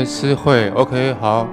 诗会，OK，好。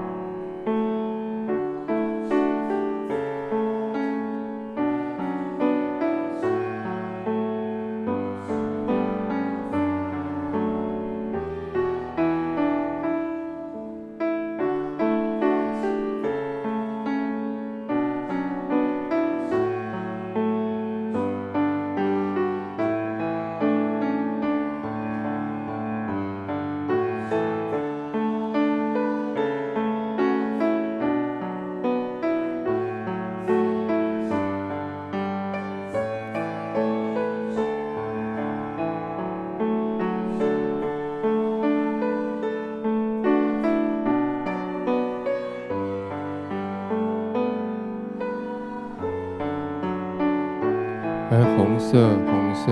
哎，红色，红色。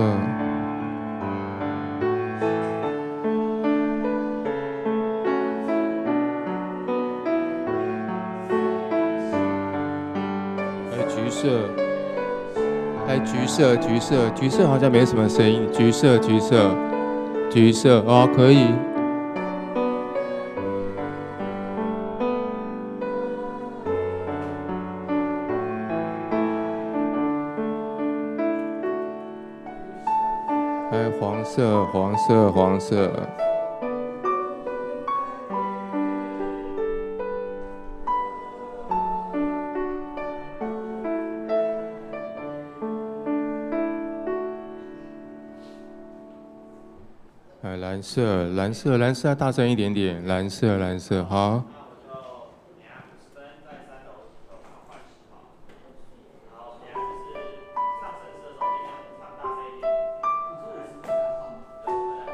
哎，橘色。哎，橘色，橘色，橘色好像没什么声音。橘色，橘色，橘色，哦，可以。哎，黄色，黄色，黄色。哎，蓝色，蓝色，蓝色要大声一点点。蓝色，蓝色，好。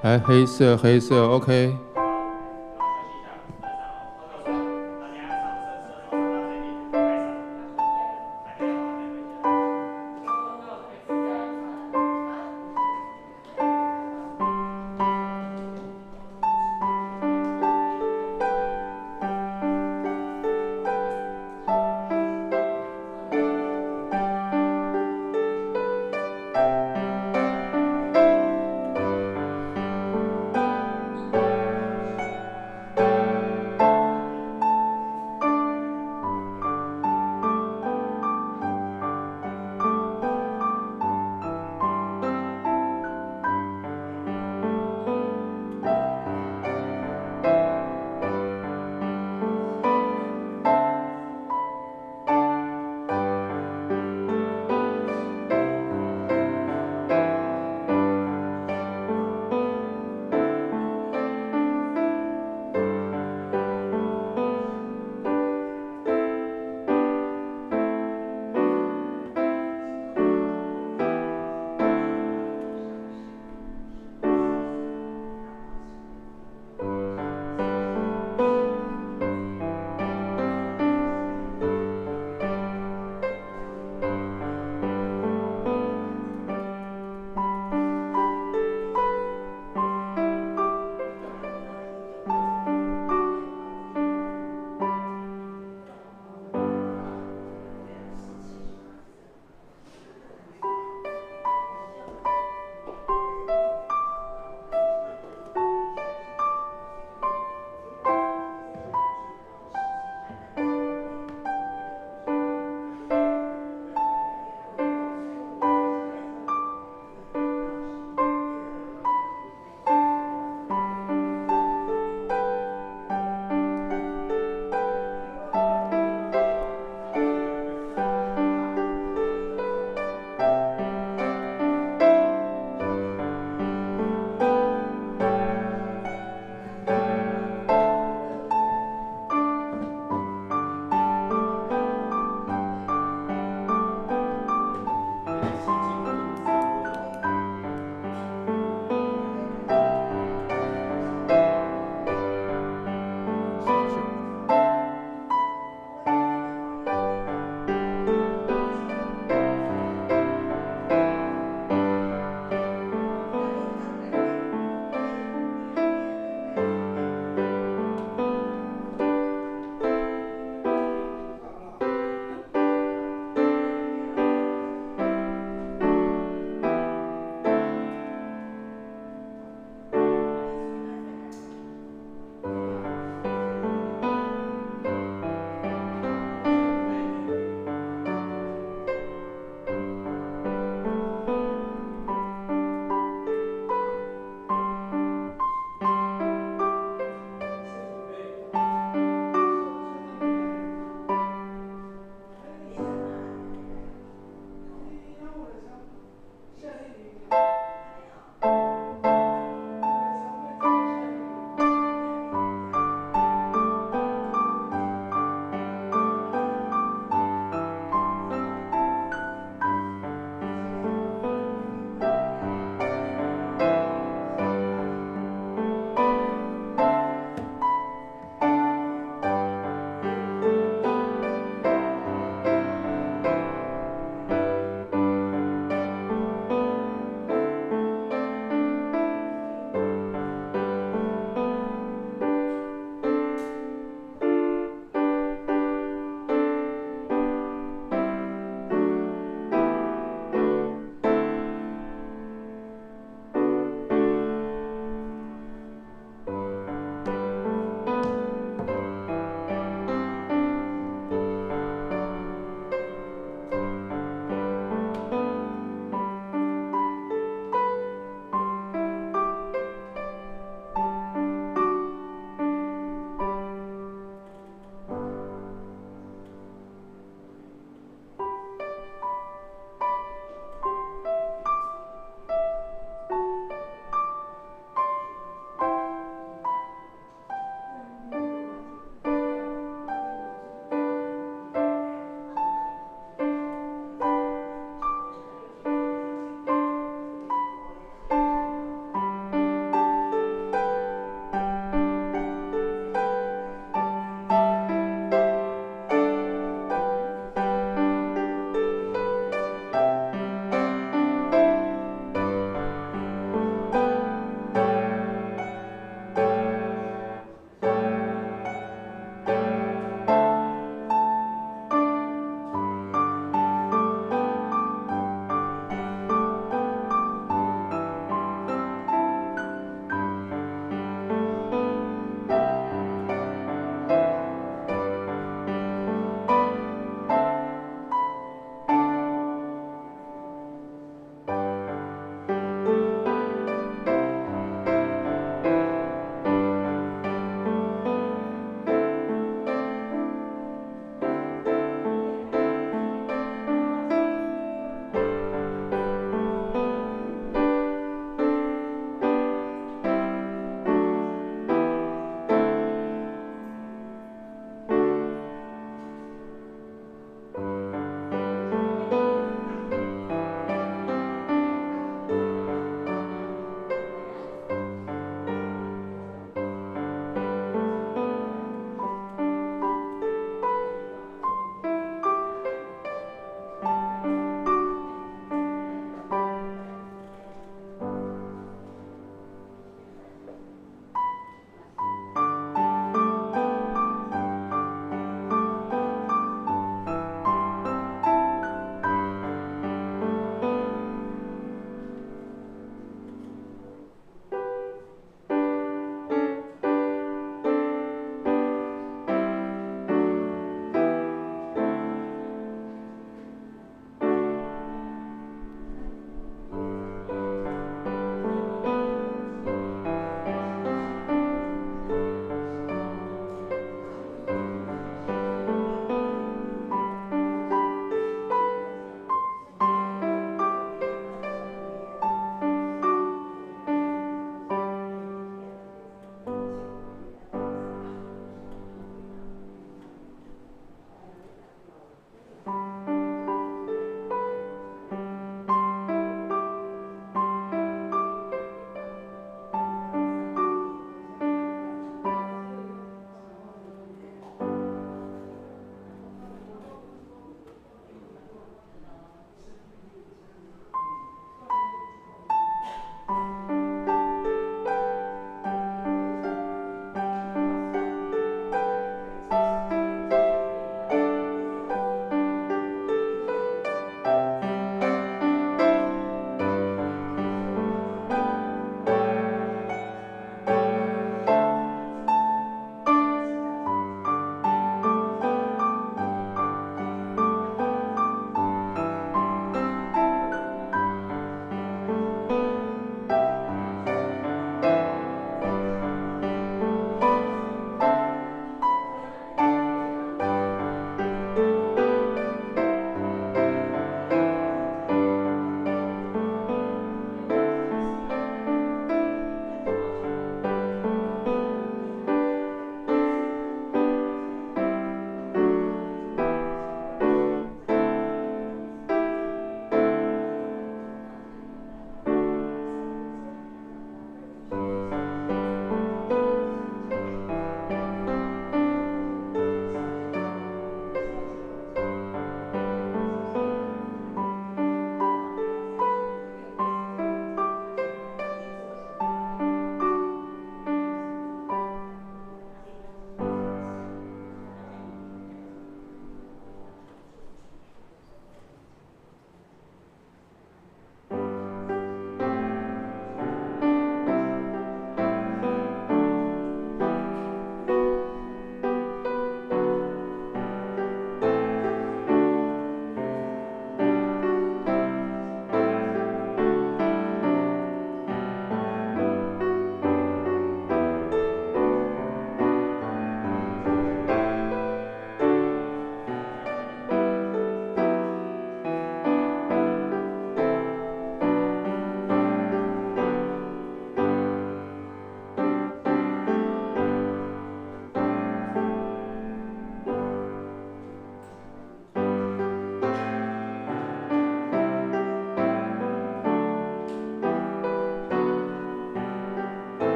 哎，黑色，黑色，OK。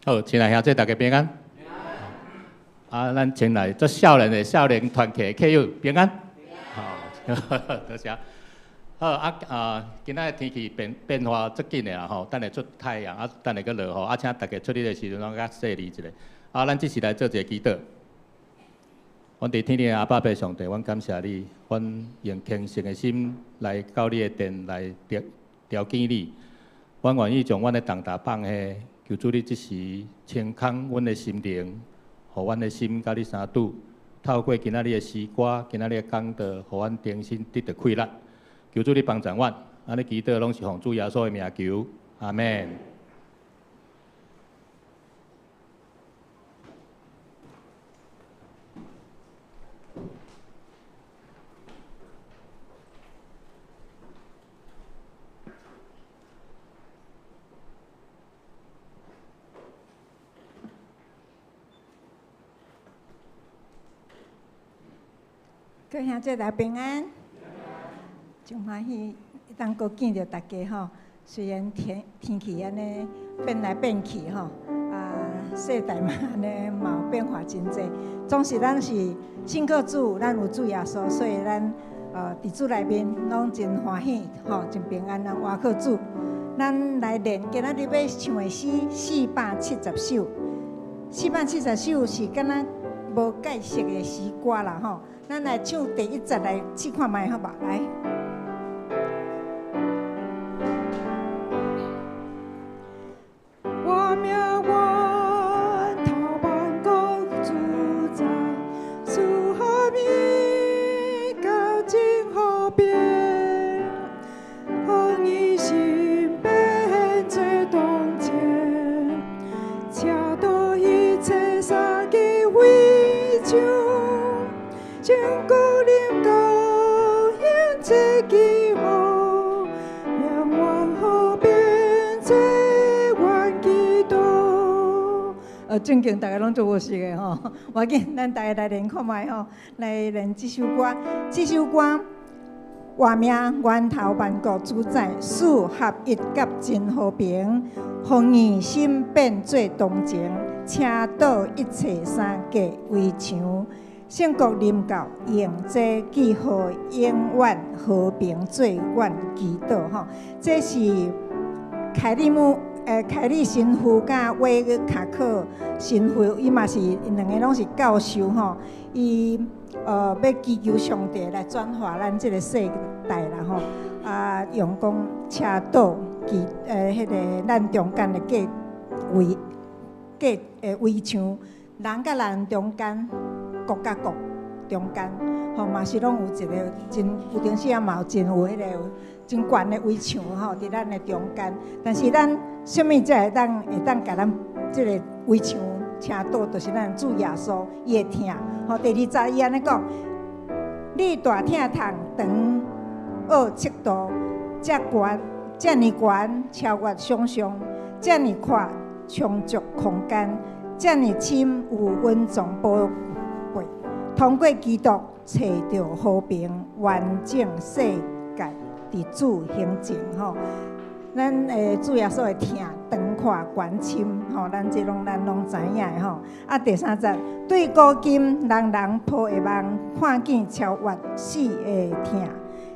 好，亲爱兄弟，大家平安。啊，咱请来做少年的少年团契客友平安。好，多谢。好今仔天气变化足紧的啦吼，等下出太阳，等下搁落雨，请大家出去的时阵拢较细腻一下。咱这是来做一个祈祷。阮伫天的阿爸爸上帝，阮感谢你，阮用虔诚的心来到你的殿来调见你。阮愿意将阮的重担放下。求主你即时清空阮的心灵，互阮的心甲你相拄。透过今仔日的诗歌，今仔日的讲道，互阮重新得到快乐。求主你帮助阮，安尼祈祷拢是奉主耶稣的名求，阿门。各位兄弟大家平安，真欢喜当阁见到大家吼。虽然天气安尼变来变去吼，世代嘛安尼嘛有变化真济，总是咱是信靠主，咱有主耶稣，所以咱伫主内面拢真欢喜吼，真平安，咱活靠主。咱来练，今仔日要唱的诗470首，470首是敢若无解释的诗歌啦吼。咱来唱第一节来试看卖好吧？来。我命源头万国主宰，树和平交真和平，风雨心变做同情，车道一切三界为主。全国领导应这记号，仰望和平做愿祈祷。正经大家拢做无熟的吼，我紧咱大家来练看卖吼，来练这首歌。这首歌话名源头万国主宰，树合一甲真和平，风雨心变做同情，车道一切三界为墙。圣国临到，用这记号永远和平做愿祈祷吼。这是凯利神父甲威卡克神父，伊嘛是因两个拢是教授吼。伊要祈求上帝来转化咱这个世代啦吼。用讲车道迄个咱中间的围墙，人甲人中间。国甲国中间，吼嘛是拢有一个真有阵时啊嘛有真有迄个真悬的围墙吼，伫咱的中间。但是咱什么才会当甲咱即个围墙车道，就是咱主耶稣伊会听。吼，第20伊安尼讲：你大听堂长学尺度，遮悬遮尼悬，超越想象，遮尼宽，充足空间，遮尼深有稳重保。通过基督找到和平完整世界伫主行进吼，咱主耶稣会听长看悬深吼，咱拢知影的吼。第3节，对古今人人抱的梦，看见超越死的痛。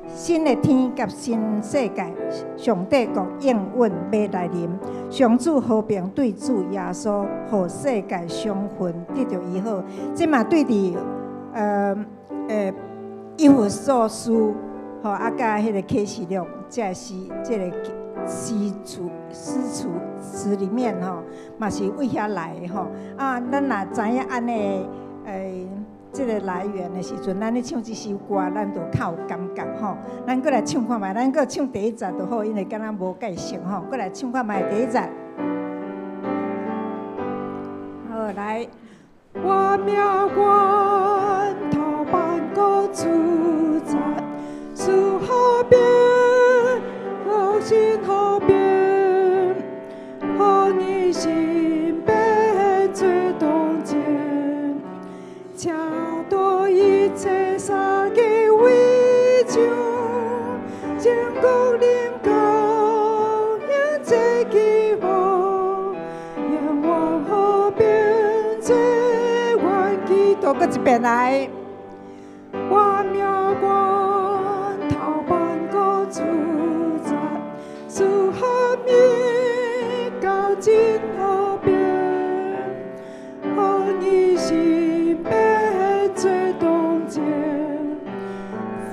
新的天甲新世界，上帝国应允要来临，上主和平对主耶稣，互世界相分得到医好。即嘛对伫以弗所书吼，甲迄个启示录，即个诗词里面吼，嘛是为遐来的吼。咱若知影安尼即个来源的时阵，咱咧唱即首歌，咱就较有感觉吼。咱过来唱看卖，咱过唱第一节就好，因为敢若无解释吼。过来唱看卖第一节。好，来。我命源头万国主宰，树和平，福心和平，风雨心变做同情，车道一切三界为主，全国领导应这记号，仰望。好，搁一遍来。我命源头万古自在，四合面到真好边，好你心变做同情，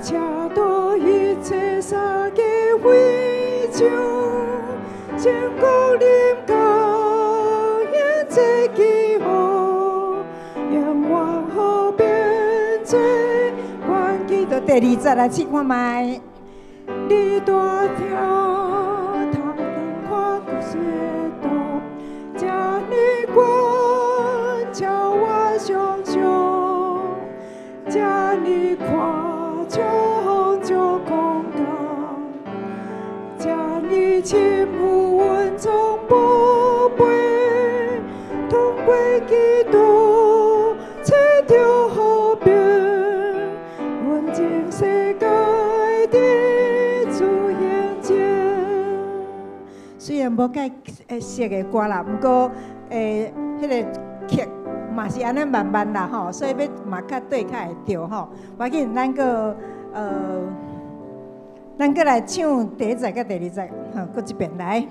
车到一切三界为上，成功临高演这记号，愿往后变做关记到第二节来试看卖。你大条通灯看故事道，这你关叫我想想，这你看就就空讲，这你亲母温中宝贝，通过基督找到好边，稳定世界的主现前。虽然无介熟的歌啦，不过迄个曲嘛是安尼慢慢啦吼，所以要嘛较对较会着吼。要紧，咱个来唱第一节甲第二节，吼，搁一遍来。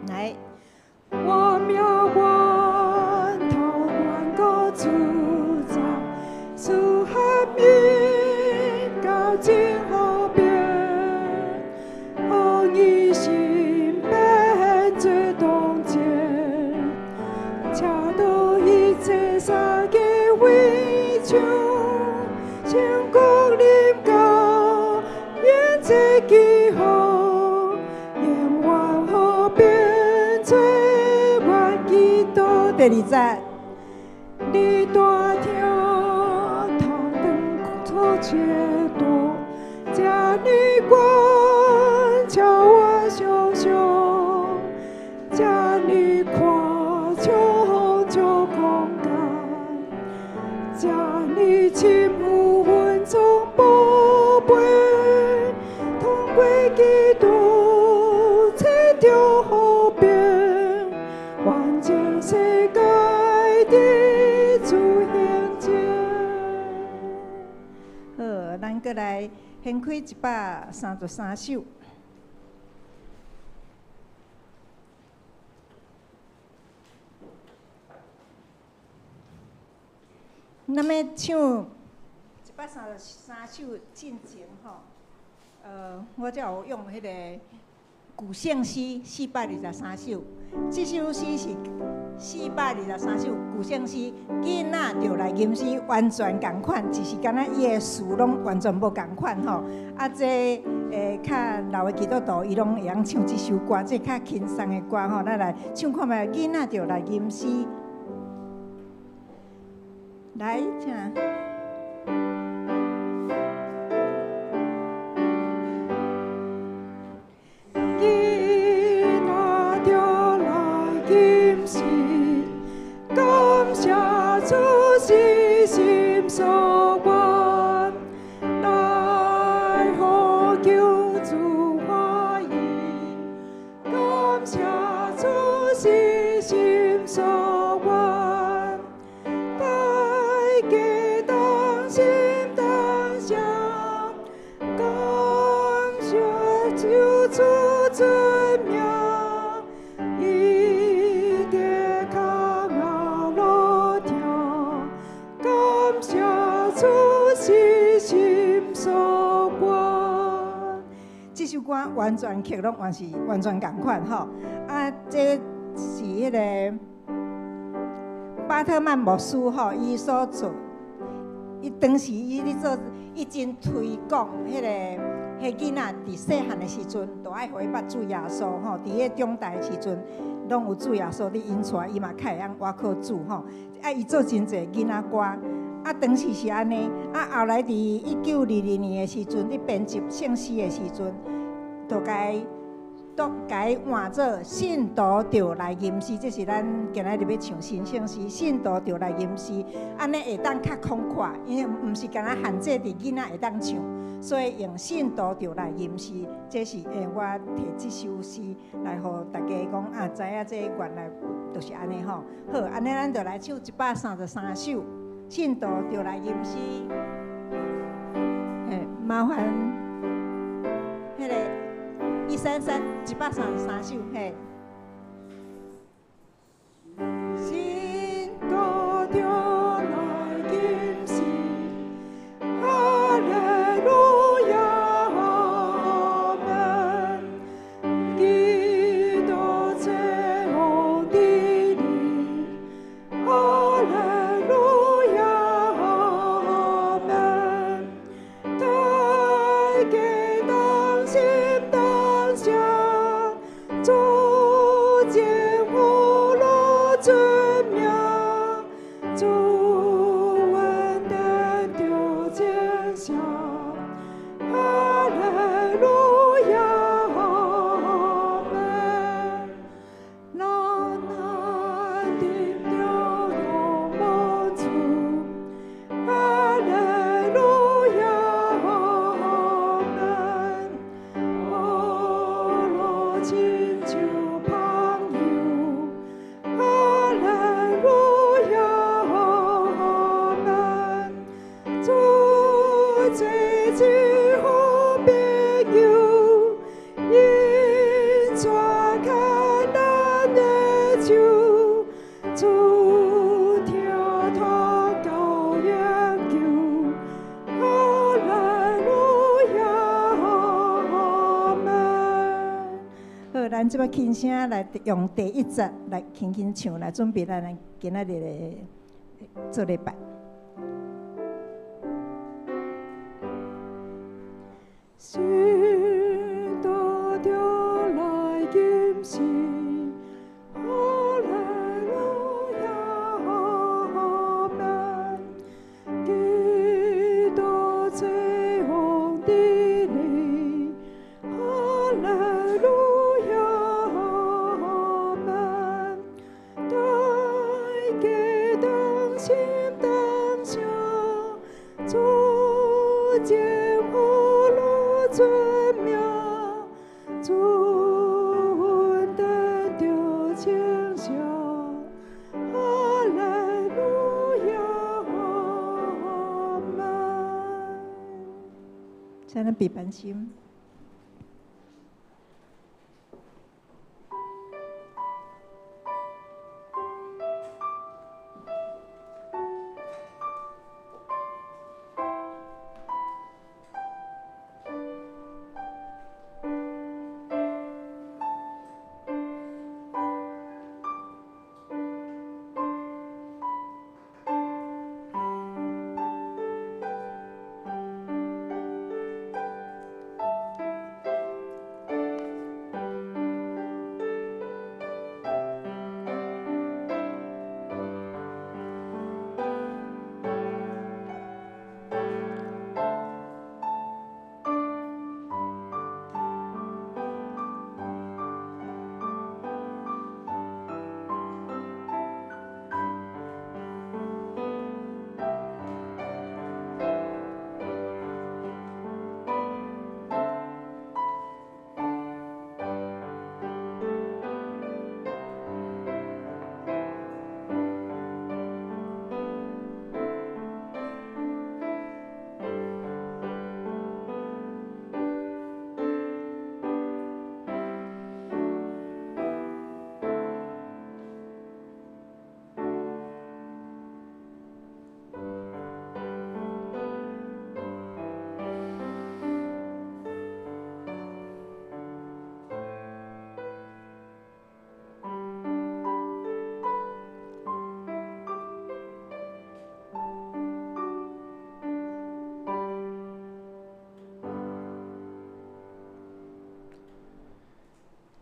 来，我命源头万古自在，四合面到真好边，好你心变做同情，车到一切三界为上，成功临高演这记号，愿往后变做万基督第二节。你大条头灯错切多，这你关叫我想想，这你看就空讲，这你亲母温中宝贝，通过基督找到好边，完整世界的主现前。好，咱过来掀开133首。咱要唱133首进前吼，我才有用迄个古圣诗423首，这首诗是423首古圣诗，囡仔就来吟诗，完全同款，只是敢若伊的词拢完全无同款吼。啊，这较老的基督徒，伊拢会晓唱这首歌，这较轻松的歌吼，咱来唱看觅，囡仔就来吟诗。来，请。囡仔着来吟诗，感谢主是心所愿，来呼求主欢喜，感谢主是心所愿。主尊名，伊在脚后路跳，感谢主是心所愿。这首歌完全曲拢完全同款吼。啊，这是迄个巴特曼牧师吼，伊所做。伊当时伊真推广迄个。迄囡仔伫细汉的时阵，都爱互伊捌主耶稣吼。伫迄长大的时阵，拢有主耶稣伫引带，伊嘛较会晓倚靠主吼。啊，伊做真侪囡仔歌，啊，当时是安尼。啊，后来伫1922年的时阵，伫编辑圣诗的时阵，都该换做信徒着来吟诗，这是咱今仔日要唱新圣诗，信徒着来吟诗，安尼会当较宽阔，因为毋是干那限制伫囡仔会当唱。所以用信徒就来吟诗，这是我摕这首诗来互大家讲啊，知影这原来就是安尼吼。好，安尼咱就来唱133首，信徒就来吟诗。麻烦，迄个133 133首，嘿。咱即摆轻声来用第1节来轻轻唱，来准备咱今仔日的做礼拜。信徒就来吟诗，哈利路亚，阿门。基督最后的你，哈利路亚。主见无路尊名，主恩得着清香，哈利路亚，阿门。才能比班心。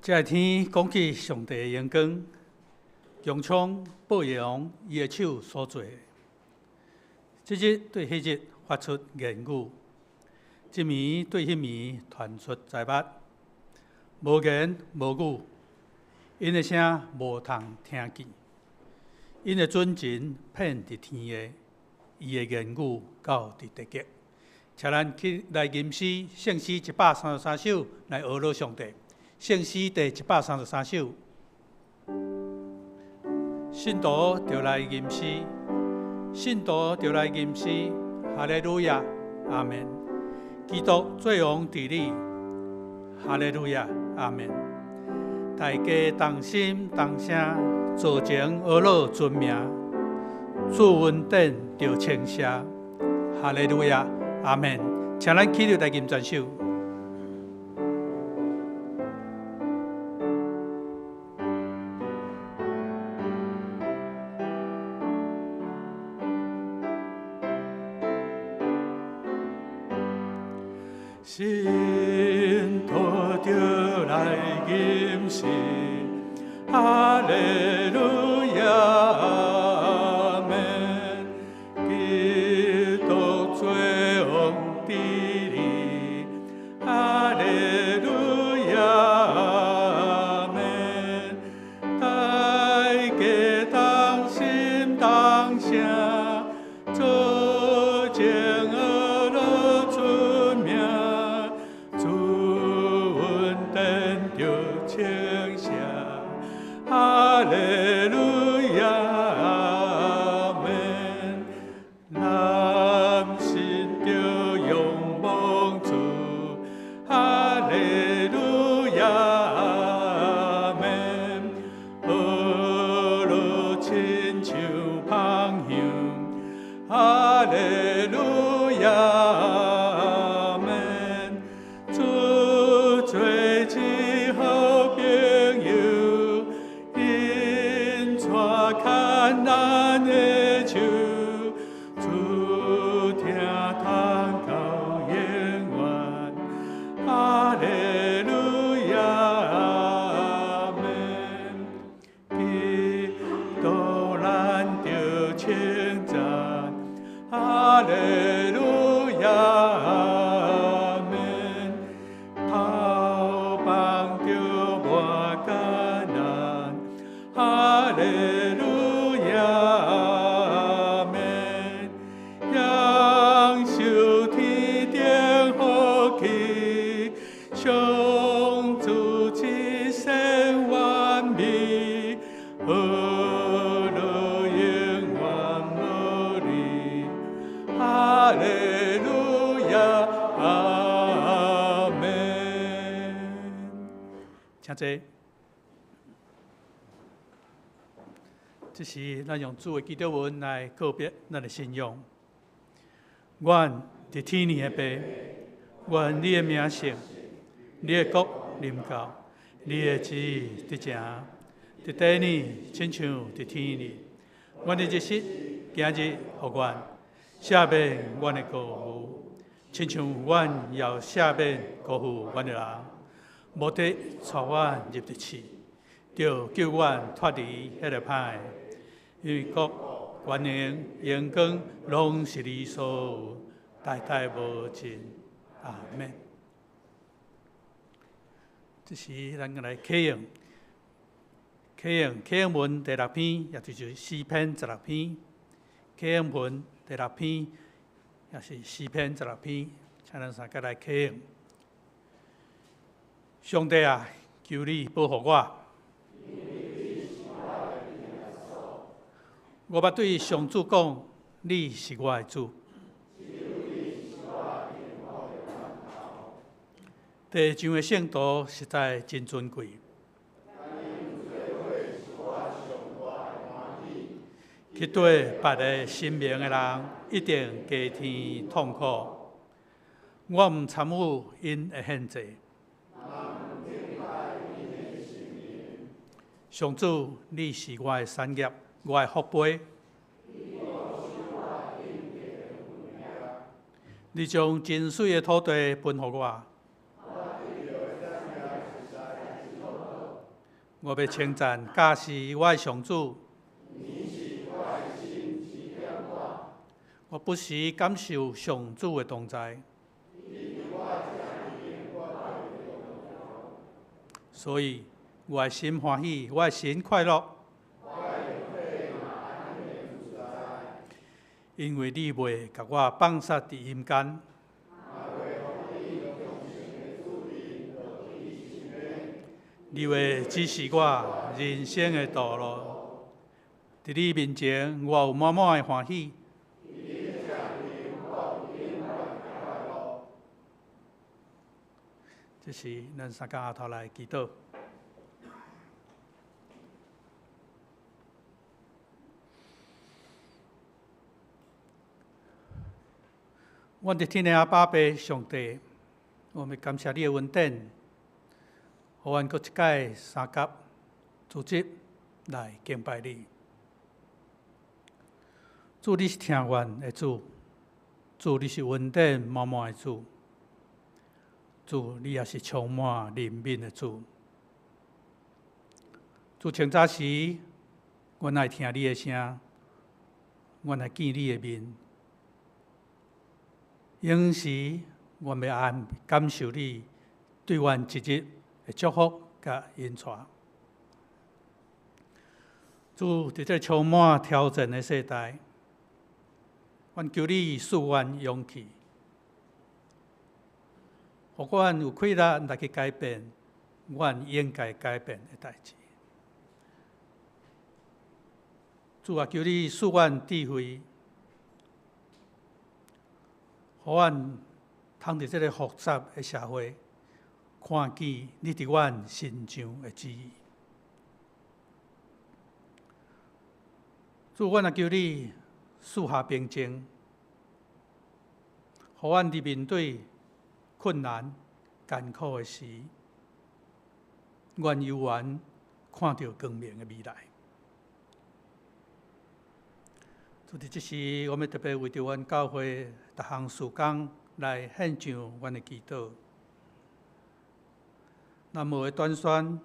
这个天讲起上帝的荣光，强冲保养伊的手所做的。这日对迄日发出言语，这暝对迄暝传出财物，无言无语，因的声无通听见，因的准情遍伫天下，伊的言语到伫地极，请咱去来吟诗圣诗133首来学乐上帝。圣诗第133首，信徒就来吟诗，信徒就来吟诗，哈利路亚，阿门。基督做王伫你，哈利路亚，阿门。大家同心同声，做情学乐尊名，主恩典就称谢，哈利路亚，阿门。请咱起立来吟全首。信徒就来吟诗，哈利路亚，阿门。基督做王伫你，哈利路亚，阿门。大家同心同声，做情学乐尊名。哈利路亚，阿门。咱心着仰望主，哈利路亚，阿门。学乐亲像芳香，哈利路亚，阿门。主做一好朋友。看咱的手，主听祷告永远，哈利路亚，阿门。基督咱着称赞，哈利路亚，阿门。头帮着我艰难，哈利。阿门，扬受天顶福气，上主一生完美，学乐永远乐你，哈利路亚，阿门。请坐。这是咱用主的基督文来告别咱的信仰。愿伫天年的爸，愿你的名圣，你的国临到，你的旨意伫正，伫地呢，亲像伫天呢。阮的日时，今日互阮赦免阮的过负，亲像阮也赦免过负阮的人，无得带阮入地狱，就救阮脱离迄个歹。因为国、权能、荣光，拢是你所有，代代无尽。阿门。这是咱来启用，启用文第6篇，也就是诗篇16篇。启用文第6篇，也是诗篇16篇，请咱三个来启用。上帝啊，求你保护我。我捌对上主讲，你是我的主。地上的圣徒实在真尊贵。去对别个神明的人，一定加添痛苦。我毋参与因的限制。上主，你是我的产业。我的福杯，你将真水的土地分予我。我要称赞、嘉视我的上主。我不时感受上主的同在。所以，我的心欢喜，我的心快乐。因为你袂甲我放杀伫阴间，你会指示我人生的道路。伫你面前，我有满满的欢喜。这是咱三家后头来祈祷。阮伫天的阿爸爸上帝，我们感谢你的恩典，互阮搁一届三甲组织来敬拜你。主，你是听愿的主；主，你是恩典满满的主；主，你也是充满怜悯的主。主，清早时，阮爱听你的声，阮爱见你的面。永时，阮要按感受你对阮一日的祝福甲恩赐。主，伫这充满挑战的世代，阮求你赐阮勇气，互阮有气力来去改变阮应该改变的代志。主啊，求你赐阮智慧，互阮通伫这个复杂的社会，看见你伫阮心上的旨意。主，阮也求你赐下平静，互阮伫面对困难、艰苦的时，阮犹原看到光明的未来。主，伫即时，我们特别为着阮教会逐项事工来献上阮的祈祷。南无的短宣、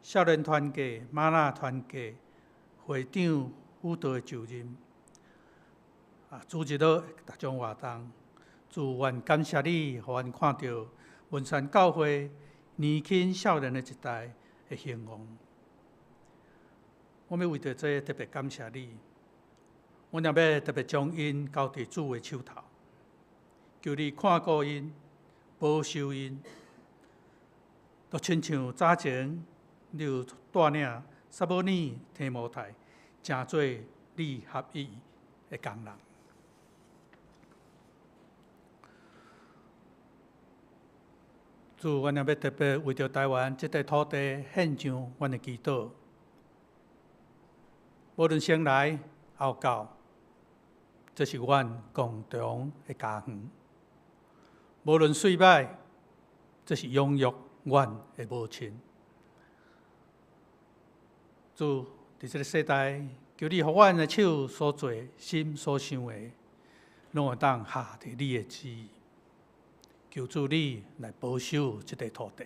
少年团契、玛纳团契会长辅导的就任，主日落逐种活动。主，愿感谢你，互阮看到文山教会年轻少年的一代的兴旺。我们为着这特别感谢你。我也要特别将因交伫主的手头，求你看顾因、保守因，就亲像早前你有带领撒母耳、提摩太，成做你合意的工人。主，阮也要特别为着台湾这块土地献上阮的祈祷，无论先来后到。这是阮共同的家园，无论水歹，这是养育阮的母亲。主，伫这个世代，求你互阮的手所做、心所想的，拢会当下伫你的旨意。求主你来保守这块土地。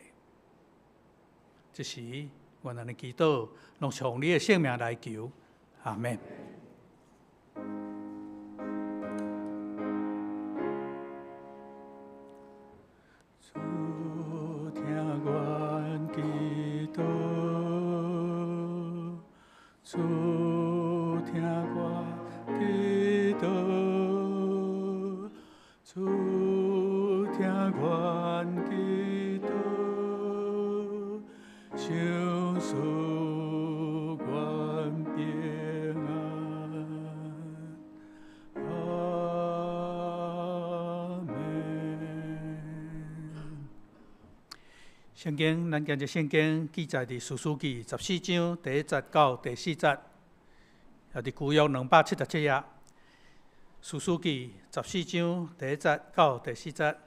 这时，阮安尼祈祷，拢从你的性命来求，阿们。主听我祈祷，主听我祈祷，相思愿平安，阿门。圣经，咱今日圣经记载伫士师记14章第1节到第4节，也伫旧约277页。士师记14章第1节到第4节。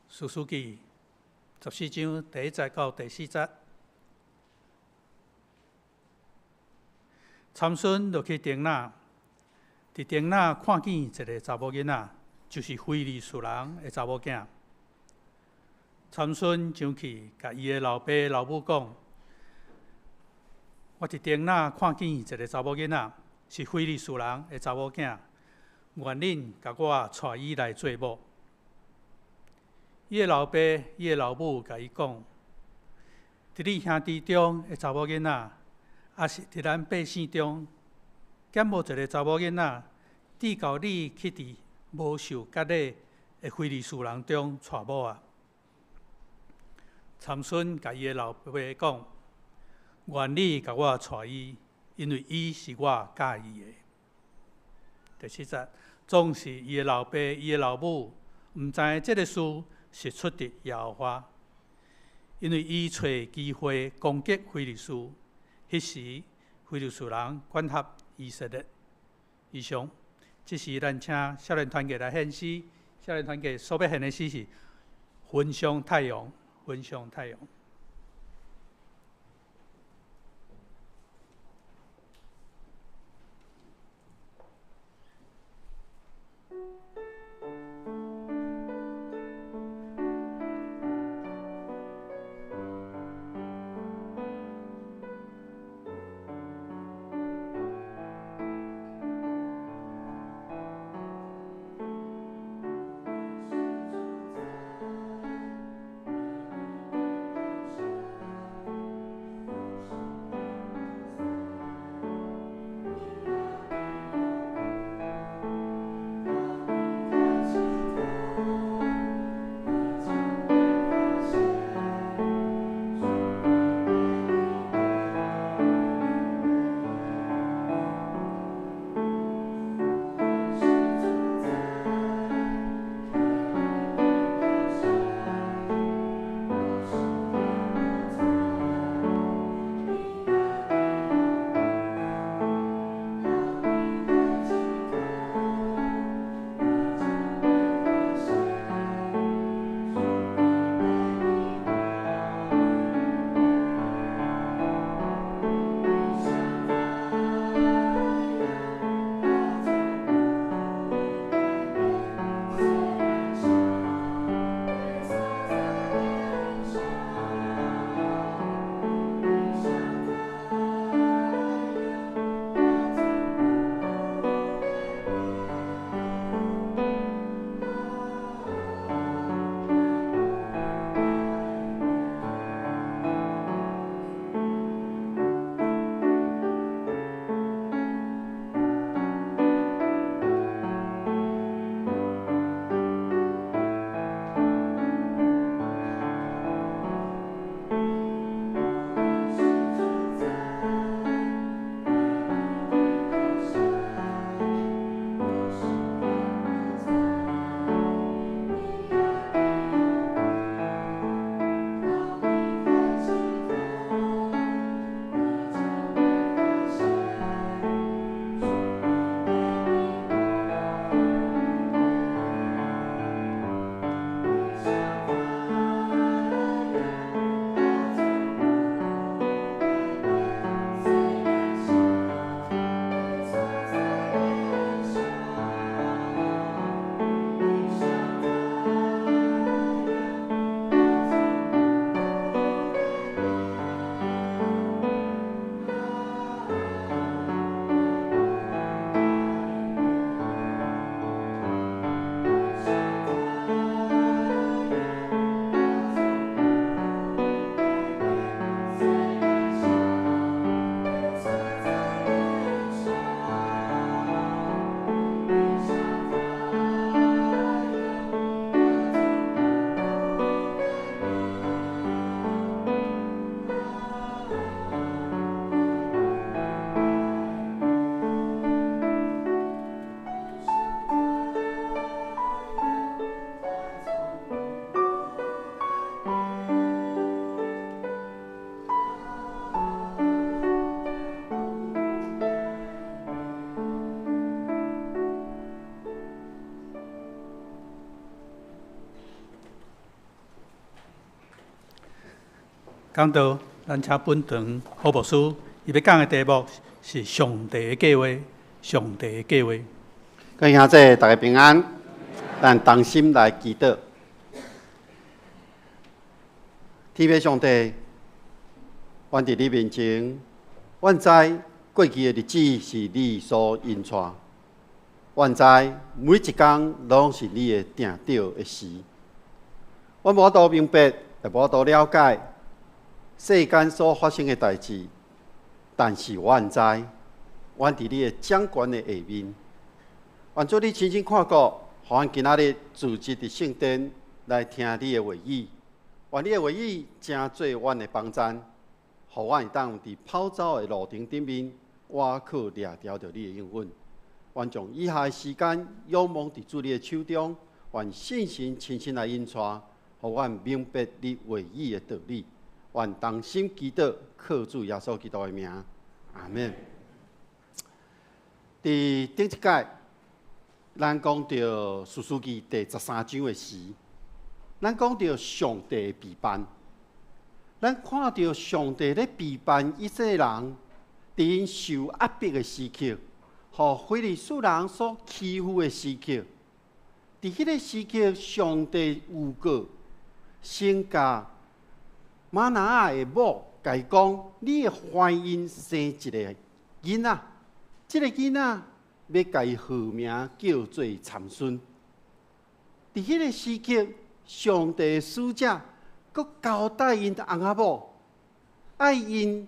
士师记14章第1节到第4节。参孙落去丁那，伫丁那看见一个查某囡仔。就是非利士人的查某囝，参孙上去，甲伊的老爸老母讲：“我伫丁那看见一个查某囡仔，是非利士人的查某囝，愿恁甲我带伊来做某。”伊的老爸、伊的老母甲伊讲：“伫你兄弟中的查某囡仔，也是伫咱百姓中，减无一个查某囡仔，递到你去伫。”无受割礼的非利士人中带某啊！参孙甲伊的老爸讲：“愿你甲我带伊，因为伊是我喜意的。”第7节，总是伊的老爸、伊的老母，毋知这个事是出自耶和华，因为伊找机会攻击非利士。迄时，非利士人管辖以色列。以上，这是咱请少年团契来献诗。少年团契所要献的诗是《焚香太阳》，焚香太阳。讲到咱请本堂好牧师，伊要讲的题目是上帝的计划，上帝的计划。各位兄弟，大家平安。咱同心来祈祷。天父上帝，阮伫你面前，阮知过去的日子是你所引带，阮知每一天拢是你的定着的时。阮无多明白，也无多了解世间所发生的代志，但是阮知，阮伫你的掌权的下面。愿主你亲身看顾，互阮今仔日自集伫圣殿来听你的话语，愿你的话语正做阮的帮站，互阮会当伫跑走的路程顶面，我靠掠条着你的应允。愿将以下的时间仰望伫主你的手中，愿信心亲身来引带，互阮明白你话语的道理。愿同心祈祷，靠主耶稣基督的名，阿门。伫顶一届，咱讲到士师记第13章的时，咱讲到上帝的备办，咱看到上帝咧备办以色列人伫因受压迫的时刻，互非利士人所欺负的时刻。伫迄个时刻，上帝预告先甲玛拿亚的某甲伊讲：你会怀孕生一个囡仔，这个囡仔要甲伊号名叫做参孙。伫迄个时刻，上帝的使者佫交代因翁仔某，爱因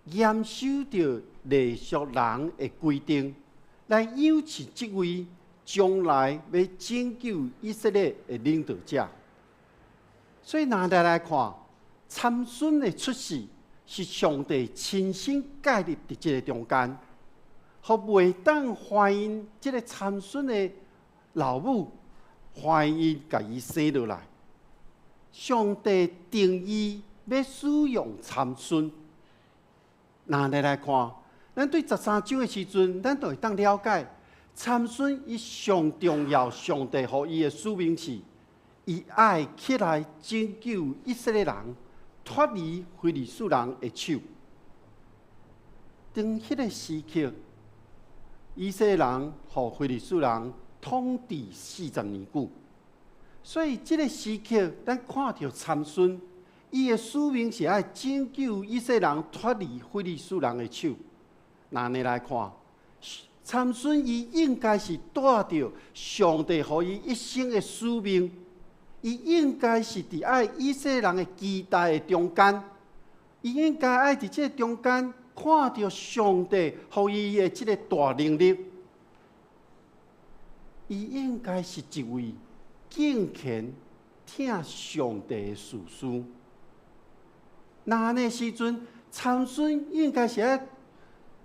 严守着历俗人的规定，来养起这位将来要拯救以色列的领导者。所以，拿来看。参孙的出世是上帝亲身介入伫这个中间，互袂当怀孕这个参孙的老母怀孕，甲伊生落来。上帝定义要使用参孙。拿来看，咱对13章的时阵，咱就会当了解，参孙伊上重要，上帝予伊的使命是，伊爱起来拯救以色列人。脱离非利士人的手。当迄个时刻，以色列人互非利士人统治40年久，所以这个时刻，咱看到参孙，伊的使命是爱拯救以色列人脱离非利士人的手。拿你来看，参孙伊应该是带着上帝予伊一生的使命。伊应该是伫爱以色列人的期待的中间，伊应该爱伫这中间看到上帝予伊的这个大能力。伊应该是一位敬虔听上帝的事师。那呢时阵，参孙应该是爱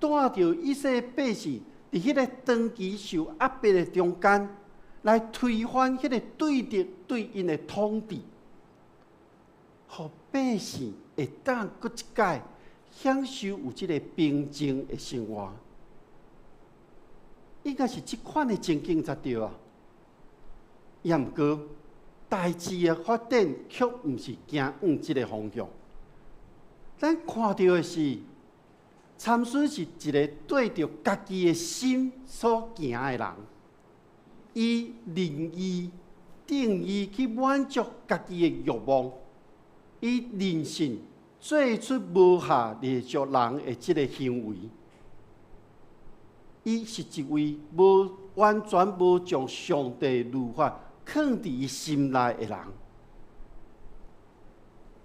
带着以色列百姓伫迄个长期受压迫的中间。来推翻迄个对敌对因的统治，互百姓会当搁一届享受有即个平静的生活，应该是即款的情景才对啊。也毋过，代志的发展却毋是行往即个方向。咱看到的是，参孙是一个对着家己的心所行的人。伊任意定义去满足家己的欲望，伊任性做出无下列俗人的这个行为。伊是一位完全无将上帝律法放伫伊心内的人。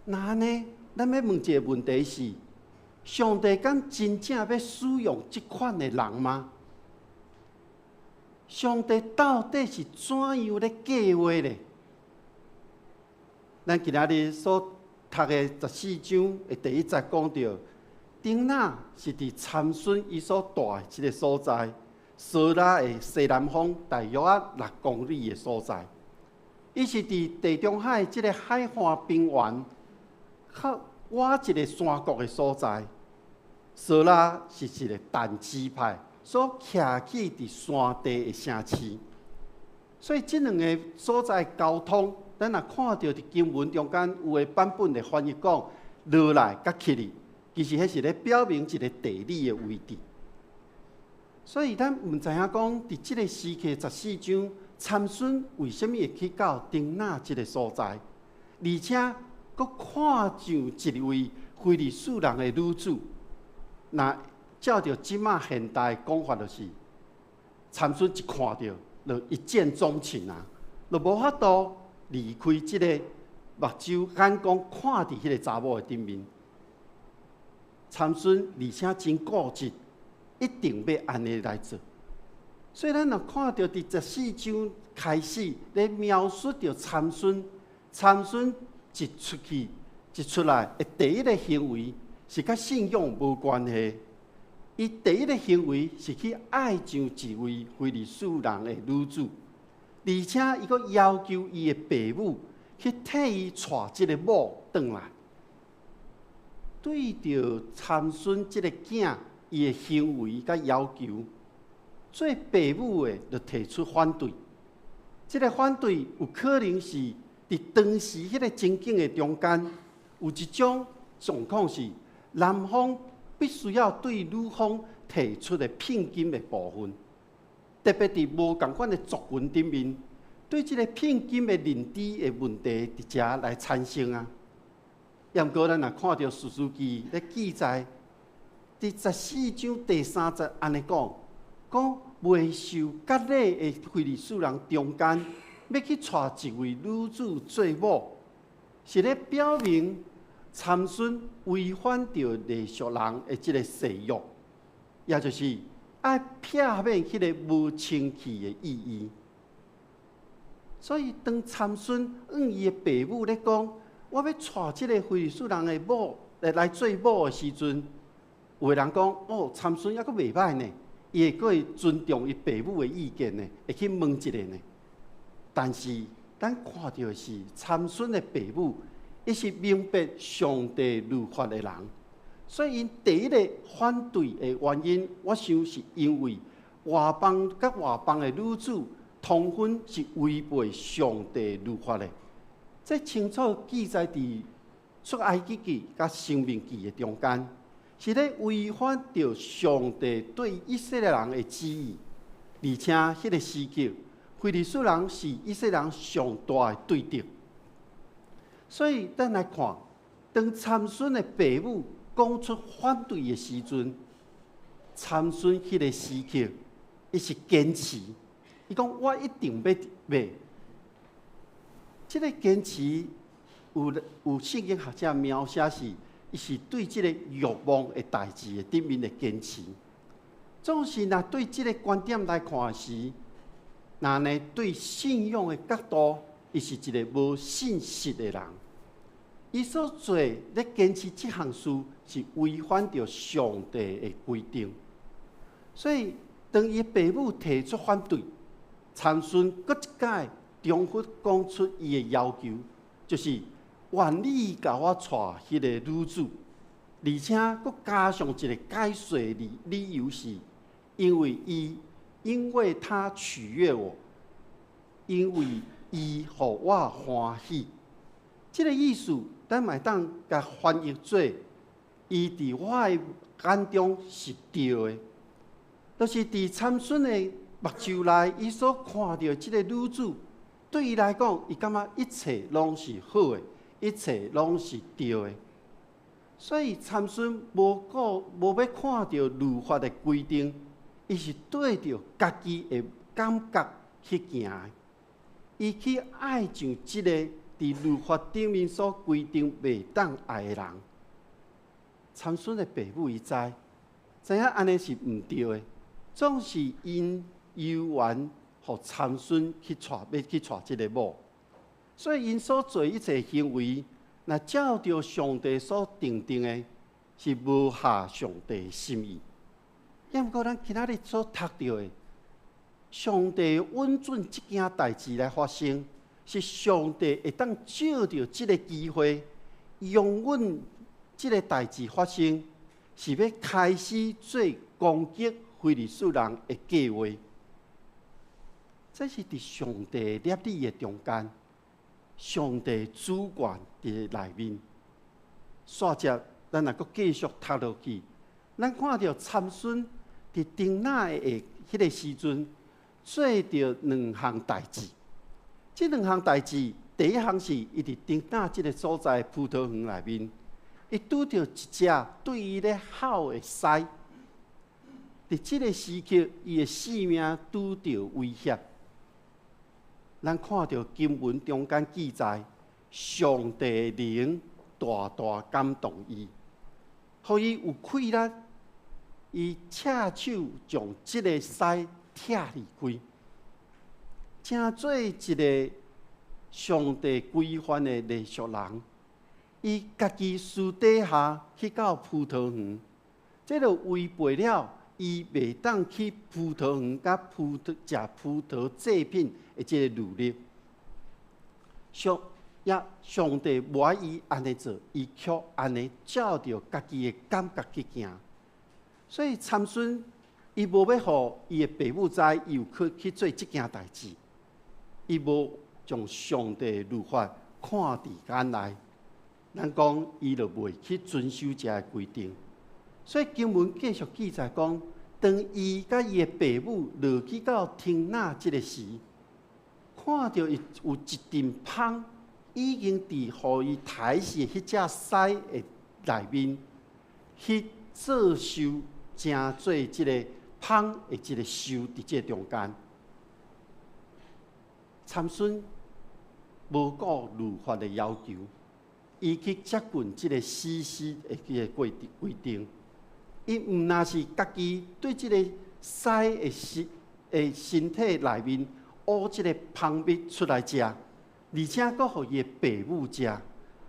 那呢，咱要问一个问题是：上帝敢真正要使用这款的人吗？上帝到底是怎样咧计划咧？咱今仔日所读的14章的第1节讲到，丁那是伫参孙伊所住的这个所在，索拉的西南方大约6公里的所在。伊是伫地中海这个海岸边缘，靠挖一个山谷的所在。索拉是一个但支派。所徛起伫山地的城市，所以这两个所在交通，咱若看到伫经文中间有的版本的翻译讲落来甲起哩，其实迄是咧表明一个地理的位置。所以咱毋知影讲，伫即个时期14章，参孙为什么会去到丁那即个所在，而且佫看上一位非利士人的女子，那。照着即马现代讲法，就是参孙一看到，就一见钟情啊，就无法度离开即个目睭眼光看伫迄个查某的顶面。参孙而且真固执，一定要安尼来做。所以咱若看到第14章开始咧描述着参孙一出来的第一个行为是甲信仰无关系。伊第一个行为是去爱上一位非利士人的女子，而且伊阁要求伊的爸母去替伊带即个某转来。对着参孙即个囝，伊的行为甲要求，做爸母的就提出反对。即个反对有可能是伫当时迄个情景的中间，有一种状况是男方必须要对女方提出的聘金的部分，特别伫无共款的族群顶面，对即个聘金的认知的问题伫遮来产生啊。毋过咱若看到《士师记》咧记载，伫14章第3节安尼讲未受割礼的非利士人中间，要去带一位女子做某，是咧表明参孙违反着历俗人的即个誓约，也就是爱撇免迄个无清气的意义。所以当参孙向伊的爸母咧讲，我要带即个非利士人的某来做某的时阵，有个人讲：哦，参孙还阁袂歹呢，伊会阁会尊重伊爸母的意见呢，会去问一下呢。但是咱看到的是参孙的爸母，伊是明白上帝律法的人，所以因第一个反对的原因，我想是因为外邦甲外邦的女子通婚是违背上帝律法的。这清楚记载伫出埃及记甲申命记的中间，是咧违反着上帝对以色列人的旨意，而且迄个时期，非利士人是以色列人上大的对敌。所以咱来看，当参孙的爸母讲出反对的时阵，参孙迄个时期，伊是坚持，伊讲我一定要买。这个坚持有圣经学者描写是，伊是对这个欲望的代志的顶面的坚持。总是若对这个观点来看时，那呢对信仰的角度，伊是一个无信实的人。伊所做咧坚持这项事，是违反着上帝的规定。所以当伊爸母提出反对，参孙搁一届重复讲出伊的要求，就是愿意甲我带迄个女子，而且搁加上一个解说的理由是，因为他取悦我，因为伊互我欢喜。这个意思，咱嘛当甲翻译做，伊伫我的眼中是对的，就是伫参孙的目睭内，伊所看到这个女子。对伊来讲，伊感觉一切拢是好的，一切拢是对的。所以参孙无要看到律法的规定，伊是对着家己的感觉去行的。伊去爱上即个伫律法顶面所规定袂当爱的人。参孙的爸母伊知影安尼是毋对的，总是因幽怨。互参孙要去带即个某，所以因所做一切行为，若照着上帝所定的，是无合上帝的心意。也毋过咱今仔日所读到的，上帝允准即件代志来发生，是上帝会当借着即个机会，容允即个代志发生，是要开始做攻击非利士人的计划。这是伫上帝立理的中间，上帝主权伫内面。煞接，咱若阁继续读落去，咱看到参孙伫丁那的迄个时阵，做着两项代志。这两项代志，第一项是伊伫丁那即个所在葡萄园内面，伊拄着一只对伊咧吼的狮。伫即个时期，伊的性命拄着威胁。咱看到经文中间记载，上帝灵大大感动伊，互伊有气力，伊赤手将即个狮拆离开，正做一个上帝规范的礼俗人，伊家己私底下去到葡萄园，这就违背了伊袂当去葡萄园甲食葡萄制品的这个律例。上帝无爱伊安尼做，伊却安尼照着家己的感觉去行。所以参孙伊无要互伊的爸母知，伊有去做即件代志，伊无将上帝律法看伫眼内。咱讲伊就袂去遵守这个规定。所以经文继续记载讲，当伊甲伊的爸母落去到天那即个时，看到伊有一阵芳已经伫互伊抬死迄只狮的内面，去做受，正做即个芳的即个受伫这中间。参孙无顾律法的要求，伊去接近即个死尸的即个规定。伊毋那是家己对即个狮的身体内面挖即个芳蜜出来食，而且佫互伊的爸母食，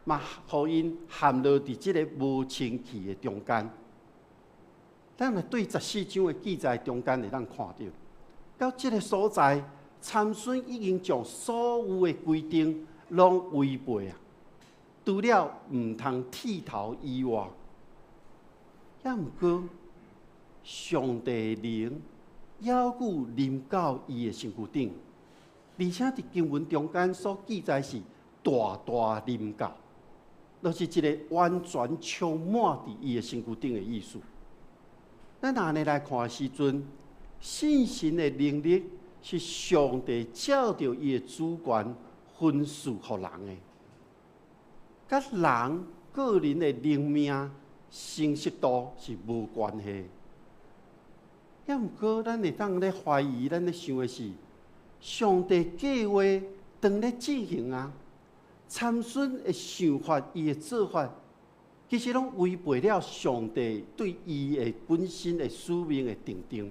嘛互因含落伫即个无清气的中间。咱若对14章的记载中间会当看到，到即个所在，参孙已经将所有的规定拢违背啊，除了毋通剃头以外，也毋过上帝灵还佫临到伊的身躯顶，而且伫经文中间所记载是大大临到，就是一个完全充满伫伊的身躯顶的意思。咱安尼来看的时阵，信心的能力是上帝照着伊的主权分赐予人的，甲人个人的灵命成熟度是无关系。也毋过，咱会当咧怀疑，咱咧想的是，上帝计划当咧进行啊，参孙的想法，伊的做法，其实拢违背了上帝对伊的本身的使命的定定。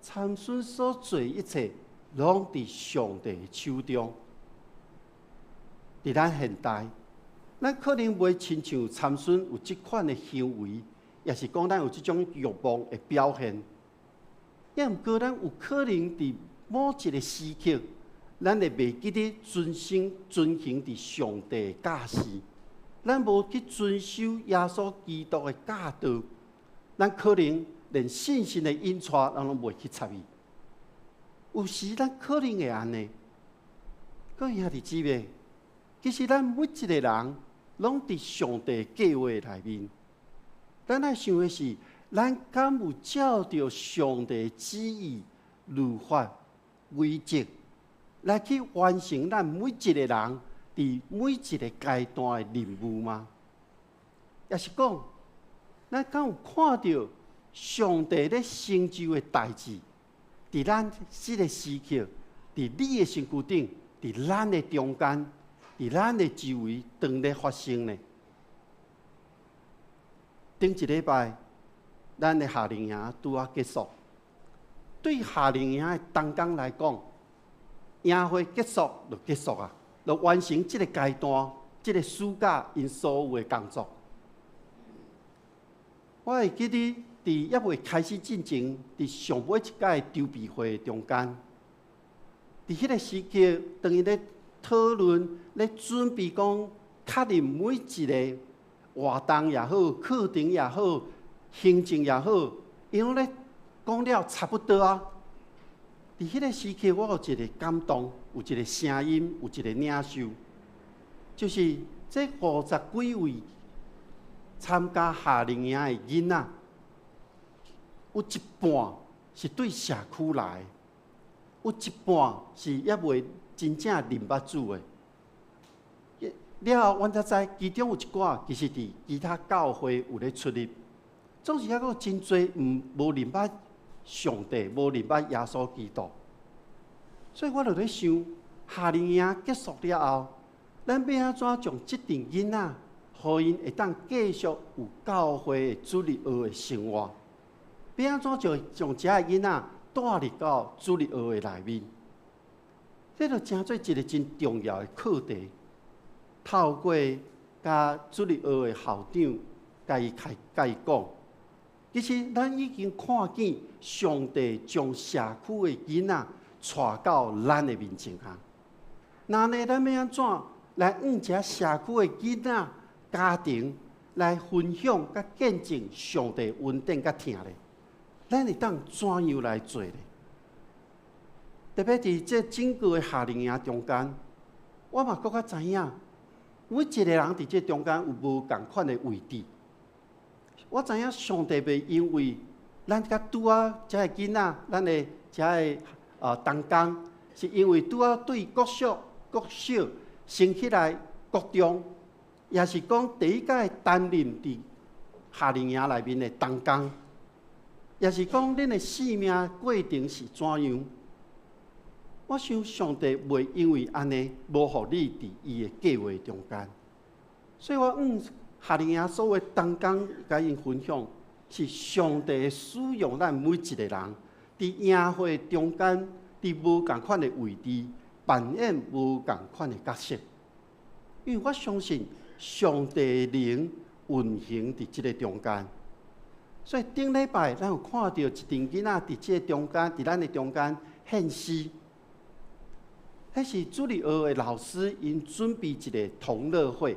参孙所做一切，拢伫上帝的手中。伫咱现代，咱可能袂亲像参孙有即款的行为，也是讲咱有即种欲望的表现。也毋过，咱有可能伫某一个时刻，咱会袂记得遵行伫上帝的教示，咱无去遵守耶稣基督的教导，咱可能连信心的引带咱拢袂去参与。有时咱可能会安尼。各位兄弟姊妹，其实咱每一个人拢伫上帝计划内面。咱爱想的是，咱敢有照着上帝旨意、律法、规则来去完成咱每一个人伫每一个阶段的任务吗？也是讲，咱敢有看到上帝咧成就的代志，伫咱这个时刻，伫你的身躯顶，伫咱的中间，伫咱的周围，当咧发生呢？顶一礼拜，咱的夏令营拄啊结束。对夏令营的同工来讲，营会结束就结束啊，就完成这个阶段、这个暑假因所有的工作。我会记得，伫还未开始进前，伫上尾一届筹备会中间，伫迄个时刻，当伊咧讨论、咧准备讲，确认每一个活动也好、课程也好、行程也好，伊拢咧讲了差不多啊。伫迄个时刻，我有一个感动，有一个声音，有一个领受，就是这50几位参加夏令营的囡仔，有一半是对社区来的，有一半是还未真正认捌主的。了后，阮才知其中有一寡其实伫其他教会有咧出入，总是还佫真侪无认捌上帝，无认捌耶稣基督。所以我就咧想，夏令营结束了后，咱要安怎将即群囡仔，互因会当继续有教会的主日学的生活？要安怎就将这个囡仔带入到主日学的内面？这就成做一个真重要的课题。透过甲主日学的校长甲伊讲，其实咱已经看见上帝将社区的囡仔带到咱的面前啊。那呢，咱要安怎来用这社区的囡仔家庭来分享甲见证上帝恩典甲疼咧？咱会当怎样来做咧？特别伫这整个的夏令营中间，我嘛更较知影，每一个人伫这中间有无共款的位置。我知影上帝袂因为咱甲拄啊遮个囡仔，咱的遮个同工，是因为拄啊对国小、国小升起来国中，也是讲第一届担任伫夏令营内面的同工，也是讲恁的生命过程是怎样。我想上帝袂因为安尼无互你伫伊的计划中间，所以我夏令营所有同工甲因分享，是上帝使用咱每一个人伫营会中间，伫无共款的位置扮演无共款的角色。因为我相信上帝灵运行伫即个中间，所以顶礼拜咱有看到一群囡仔伫即个中间，伫咱的中间献诗。迄是主日学的老师因准备一个同乐会，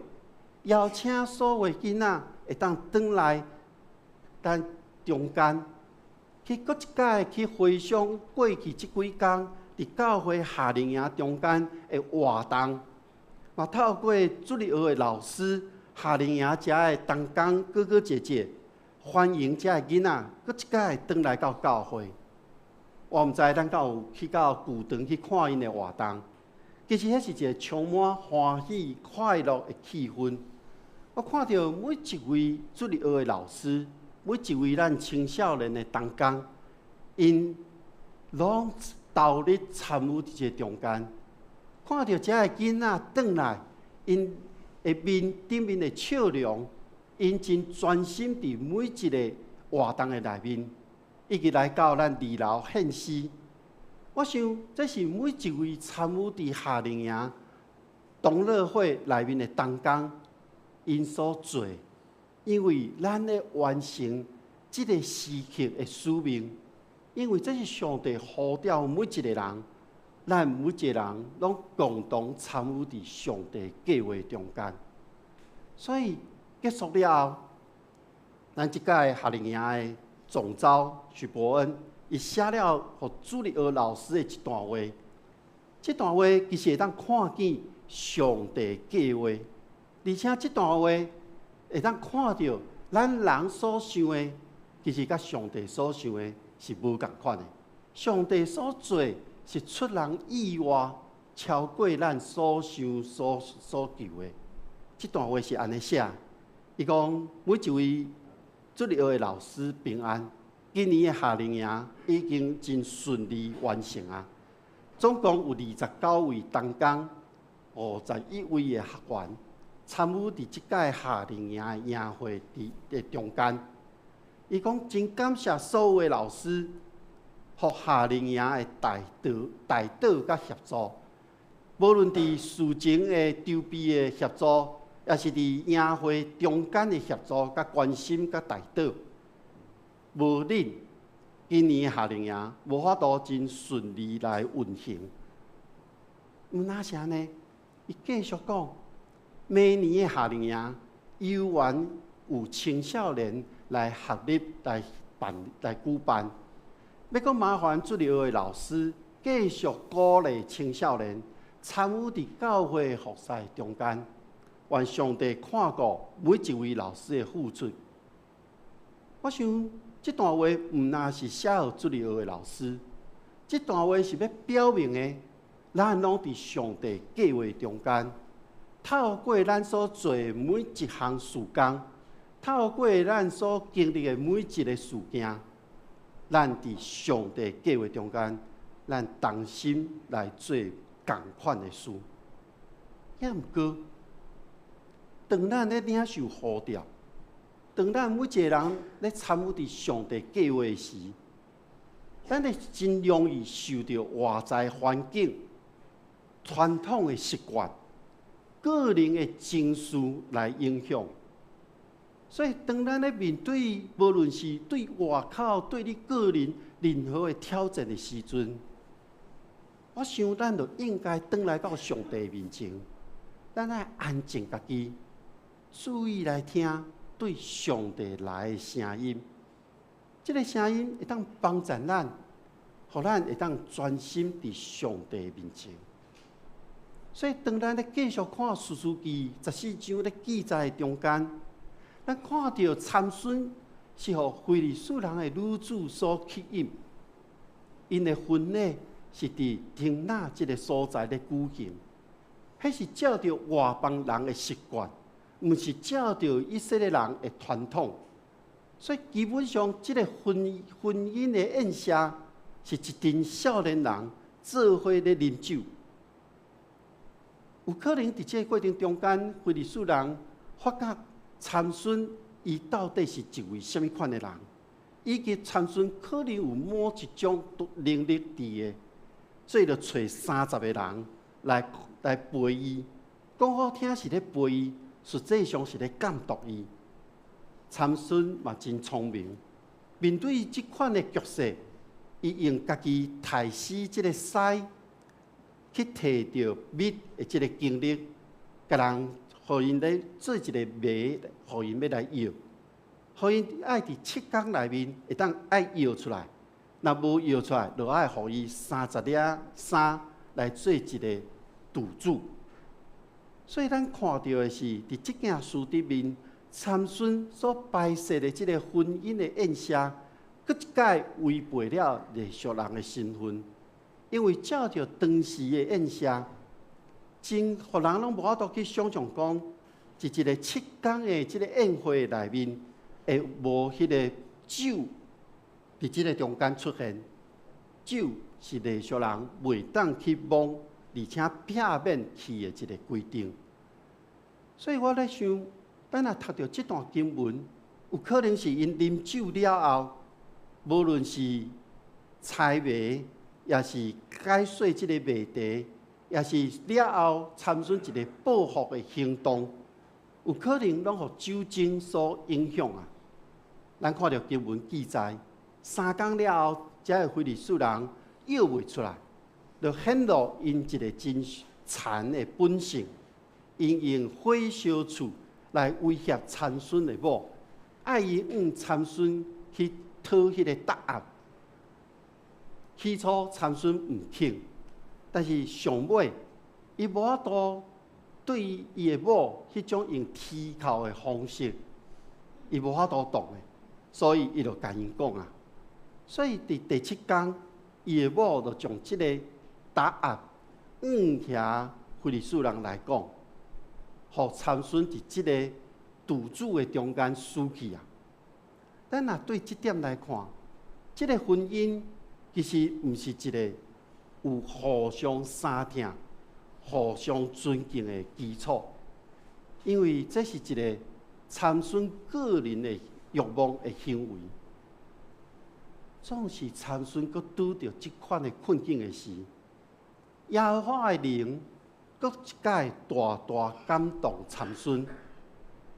邀请所有囡仔会当转来咱中间，去搁一届去回想过去即几天伫教会夏令营中间的活动，嘛透过主日学的老师、夏令营遮的同工哥哥姐姐，欢迎遮的囡仔搁一届转来到教会。我毋知咱敢有去到旧堂去看因的活动，其实迄是一个充满欢喜、快乐的气氛。我看到每一位主日学的老师，每一位咱青少年的同工，因拢投入参与伫这中间。看到遮个囡仔转来，因的面顶面的笑容，因真专心伫每一个活动的内面。一直来到咱二楼献诗，我想这是每一位参与伫夏令营同乐会内面的同工因所做，因为咱咧完成这个时刻的使命，因为这是上帝呼召每一个人，咱每一个人拢共同参与伫上帝计划中间。所以结束了后，咱即届夏令营的总召许伯恩，伊写了互主日学老师的一段话。这段话其实会当看见上帝计划，而且这段话会当看到咱人所想的，其实甲上帝所想的是无共款的。上帝所做是出人意外，超过咱所想所求的。这段话是安尼写，伊讲每一位主日学的老师平安，今年的夏令营已经真顺利完成啊！总共有29位同工，51位的学员参与伫即届夏令营的营会的中间。伊讲真感谢所有的老师，和夏令营的带导甲协助，无论伫事前的筹备的协助。也是伫营会中间的协助、甲关心、甲带导，无恁今年的夏令营无法度真顺利来运行。哪是安尼？伊继续讲，明年的夏令营有缘有青少年来合力来举办，要讲麻烦主日学的老师继续鼓励青少年参与伫教会的服侍中间。愿上帝看顾每一位老师的付出。我想，这段话毋单是写予主日学的老师，这段话是要表明的，咱拢伫上帝计划中间，透过咱所做的每一项事工，透过咱所经历的每一个事件，咱伫上帝计划中间，咱同心来做同款的事。也毋过，当咱咧领受呼召，当咱每一个人咧参与伫上帝计划时，咱会真容易受到外在环境传统的习惯、个人的情绪来影响。所以，当咱咧面对无论是对外口、对你个人任何的挑战的时阵，我想咱就应该转来到上帝面前，咱爱安静家己，注意来听对上帝来的声音。这个声音会当帮助咱，互咱会当专心伫上帝面前。所以，当咱咧继续看《士师记》14章咧记载的中间，咱看到参孙是互非利士人的女子所吸引，因的婚礼是伫亭纳这个所在咧举行，迄是照着外邦人的习惯，毋是照着以色列人的传统。所以基本上，这个婚姻的宴席是一群少年人做伙咧饮酒。有可能伫这个过程中间，非利士人发觉参孙伊到底是一位什么款的人，以及参孙可能有某一种能力伫的，所以就找30个人来陪伊。讲好听是咧陪伊，实际上是咧监督伊。参孙嘛真聪明，面对这款的局势，伊用家己太师这个腮去摕到蜜的这个经历，甲人互因咧做一个媒，互因要来摇，互因爱伫7天内面会当爱摇出来，若无摇出来，就爱互伊30粒衫来做一个赌注。所以咱看到的是，伫这件事里面。参孙所摆设的这个婚姻的宴席，佫一概违背了历俗人的身份，因为照着当时的宴席，真互人拢无法度去想象讲，一个7天的这个宴会内面，会无迄个酒伫这个中间出现。酒是历俗人袂当去摸，而且避免去的一个规定。所以我咧想。咱若读到这段经文，有可能是因啉酒了后，无论是猜谜，也是解说这个谜题，也是了后参孙一个报复的行动，有可能拢互酒精所影响啊。咱看到经文记载，3天了后，这个非利士人摇袂出来，就显露因一个真残的本性，因用火烧厝。来威胁参孙的某，爱伊用参孙去讨迄个答案。起初参孙唔肯，但是上尾伊无法度对伊的某迄种用踢口的方式，伊无法度动的，所以伊就甲因讲啊。所以伫第7天，伊的某就将即个答案遐非利士人来讲。互参孙伫即个赌注的中间输去啊！咱若对这点来看，这个婚姻其实毋是一个有互相相听、互相尊敬的基础，因为这是一个参孙个人的欲望的行为。总是参孙佮拄到这款的困境的时，耶和华的灵。搁一届大大感动参孙，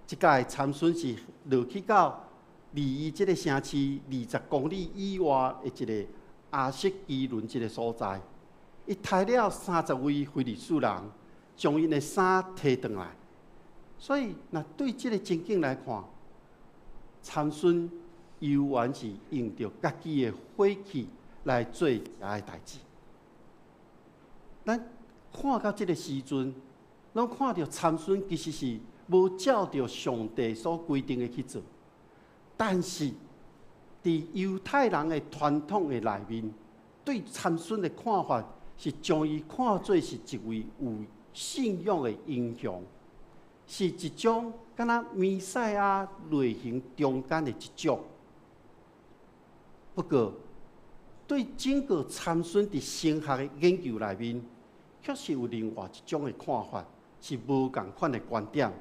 一届参孙是落去到离伊即个城市20公里以外的一个亚瑟基伦即个所在，伊杀了30位非利士人，将因的衫摕转来。所以，若对即个情景来看，参孙犹原是用着家己的火气来做遮个代志。咱看到这个时阵，咱看到参孙其实是无照着上帝所规定的去做，但是伫犹太人的传统的内面，对参孙的看法是将伊看作是一位有信仰的英雄，是一种敢若弥赛亚类型中间的一种。不过，对整个参孙伫神学的研究内面，确实有另外一种的看法，是无共款的观点，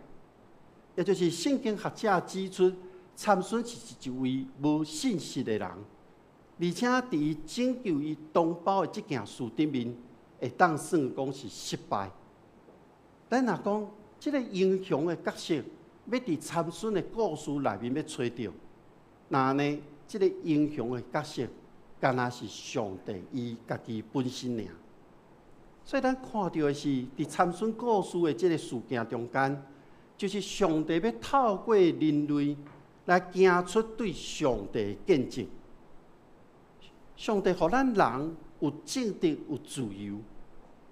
也就是圣经学者指出，参孙是一位无信心的人，而且伫伊拯救伊同胞的这件事顶面，会当算讲是失败。咱若讲即个英雄的角色，要伫参孙的故事内面要找到，那呢，即个英雄的角色，敢若是上帝伊家己本身尔。所以咱看到的是，伫参孙故事的即个事件中间，就是上帝要透过人类来行出对上帝的见证。上帝互咱人有正直、有自由，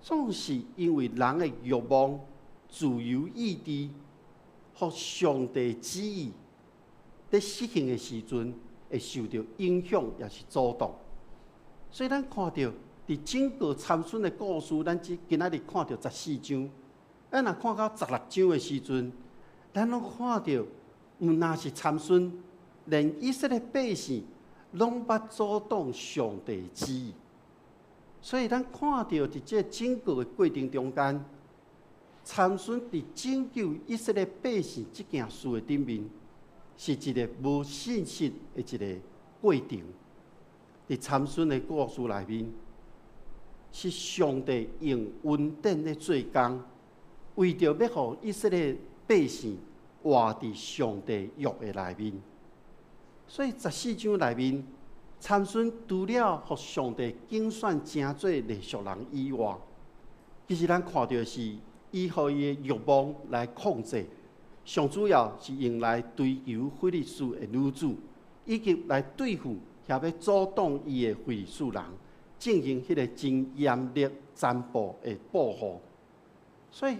总是因为人的欲望、自由意志，互上帝旨意在实行的时阵，会受到影响，也是阻挡。所以咱看到伫整个参孙的故事，咱今仔日看到14章，咱若看到16章的时阵，咱拢看到，毋那是参孙，连以色列百姓拢捌阻挡上帝的旨意。所以咱看到伫这整个的过程中间，参孙伫拯救以色列百姓这件事的顶面，是一个无信心的一个过程。伫参孙的故事内面，是上帝用恩典的做工，为着要互以色列百姓活伫上帝约的内面。所以14章内面，参孙除了互上帝竞选成做列属人以外，其实咱看到的是，伊互伊的欲望来控制，上主要是用来追求非利士的女子，以及来对付遐要阻挡伊的非利士人，进行迄个真严厉残暴的报复。所以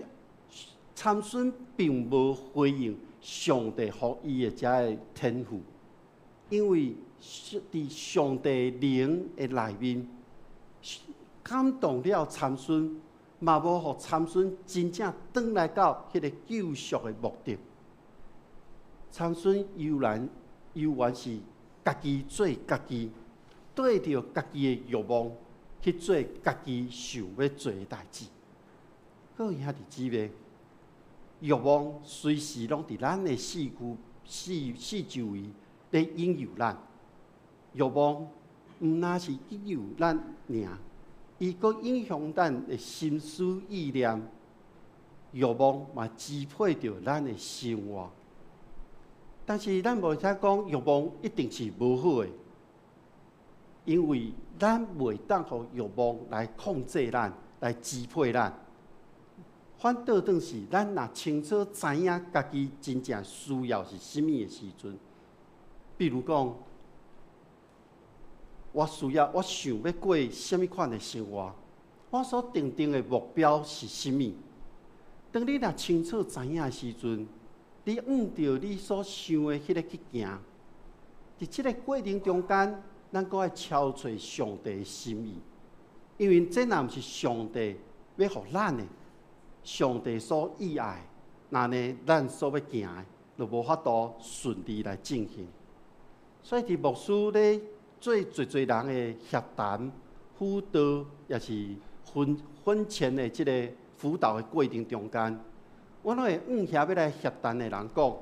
参孙并无回应上帝予伊的遮个天赋，因为伫上帝灵的内面感动了参孙，嘛无互参孙真正转来到迄个救赎的目的。参孙悠然是家己做家己，对着家己的欲望去做家己想要做的代志。各位兄弟姊妹，欲望随时拢伫咱的四周围咧引诱咱。欲望毋那是引诱咱尔，伊阁影响咱的心思意念。欲望嘛支配着咱的生活。但是咱无使讲欲望一定是无好的，因为咱袂当互欲望来控制咱、来支配咱。反倒转是，咱若清楚知影家己真正需要是甚物的时阵，比如讲，我想要过甚物款的生活，我所定的目标是甚物？当你若清楚知影的时阵，你按照你所想的迄个去行，伫即个过程中间，咱阁爱超找上帝的心意，因为这若毋是上帝要互咱的，上帝所喜爱，那呢，咱所要行的，就无法度顺利来进行。所以伫牧师咧做侪人的协谈、辅导，也是婚前的即个辅导的过程中间，我拢会遐要来协谈的人讲，